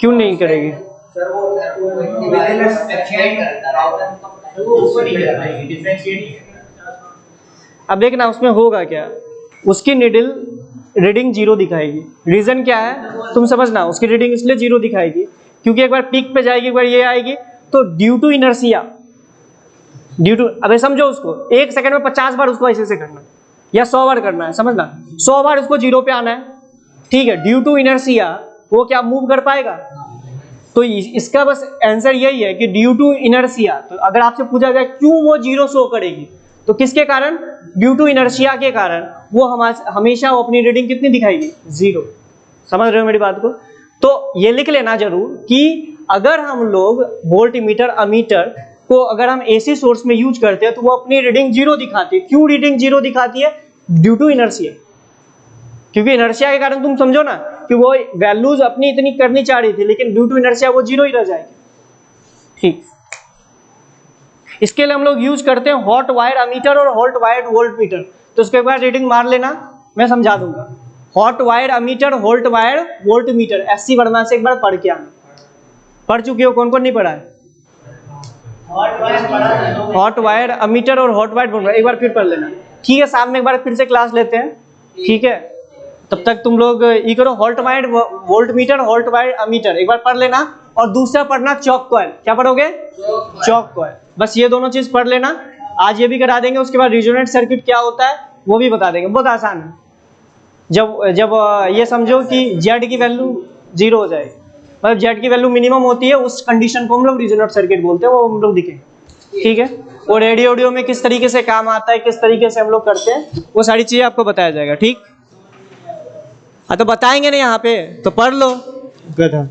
Speaker 1: क्यों नहीं करेगी?
Speaker 2: सर वो डिफरेंशिएट करता है, वो ऊपर नहीं कर पाएगी, डिफरेंशिएट।
Speaker 1: अब देखना उसमें होगा क्या, उसकी निडल रीडिंग 0 दिखाएगी। रीजन क्या है तुम समझना, उसकी रीडिंग इसलिए 0 दिखाएगी क्योंकि एक बार पीक पे जाएगी, एक बार ये आएगी, तो due to inertia, due to, अबे समझो उसको, 1 सेकंड में 50 बार उसको ऐसे करना है या 100 बार करना है, समझना 100 बार उसको 0 पे आना है, ठीक है। ड्यू टू इनर्शिया वो क्या मूव कर पाएगा? तो इसका बस आंसर यही है कि ड्यू टू इनर्शिया। तो अगर आपसे पूछा जाए क्यों वो 0 शो करेगी, तो किसके कारण? ड्यू टू इनर्शिया के कारण वो हमेशा वो अपनी रीडिंग कितनी दिखाएगी? 0। समझ रहे हो मेरी बात को? तो ये लिख लेना जरूर कि अगर हम लोग वोल्ट मीटर अमीटर को अगर हम एसी सोर्स में यूज करते हैं तो वो अपनी रीडिंग 0 दिखाती है। क्यों रीडिंग 0 दिखाती है? ड्यू टू इनर्शिया, क्योंकि इनर्शिया के कारण तुम समझो ना कि वो वैल्यूज अपनी इतनी करनी चाह रही थी, लेकिन ड्यू टू इनर्शिया वो 0 ही रह जाएगी, ठीक। इसके लिए हम लोग यूज करते हैं हॉट वायर अमीटर और हॉट वायर वोल्ट मीटर। तो उसके बाद रीडिंग मार लेना, मैं समझा दूंगा। Hot wire ammeter, hot wire volt meter, SC Verma से एक बार पढ़ के आना। पढ़ चुके हो? कौन कौन नहीं पढ़ा है? हॉट वायर अमीटर और हॉट वायर वोल्ट, एक बार फिर पढ़ लेना, ठीक है। शाम में एक बार फिर से क्लास लेते हैं, ठीक है। तब तक तुम लोग ये करो, hot wire volt meter, hot wire ammeter एक बार पढ़ लेना, और दूसरा पढ़ना चौक कॉइल। क्या पढ़ोगे? चौक कॉइल। बस ये दोनों चीज पढ़ लेना, आज ये भी करा देंगे। उसके बाद रिजोनेंट सर्किट क्या होता है वो भी बता देंगे, बहुत आसान है। जब ये समझो कि जेड की वैल्यू 0 हो जाए, मतलब जेड की वैल्यू मिनिमम होती है, उस कंडीशन को हम लोग रिजोनेंट सर्किट बोलते हैं, वो हम लोग दिखेंगे, ठीक है। और रेडियो में किस तरीके से काम आता है, किस तरीके से हम लोग करते हैं, वो सारी चीजें आपको बताया जाएगा, ठीक। हाँ तो बताएंगे ना यहाँ पे, तो पढ़ लो गधा।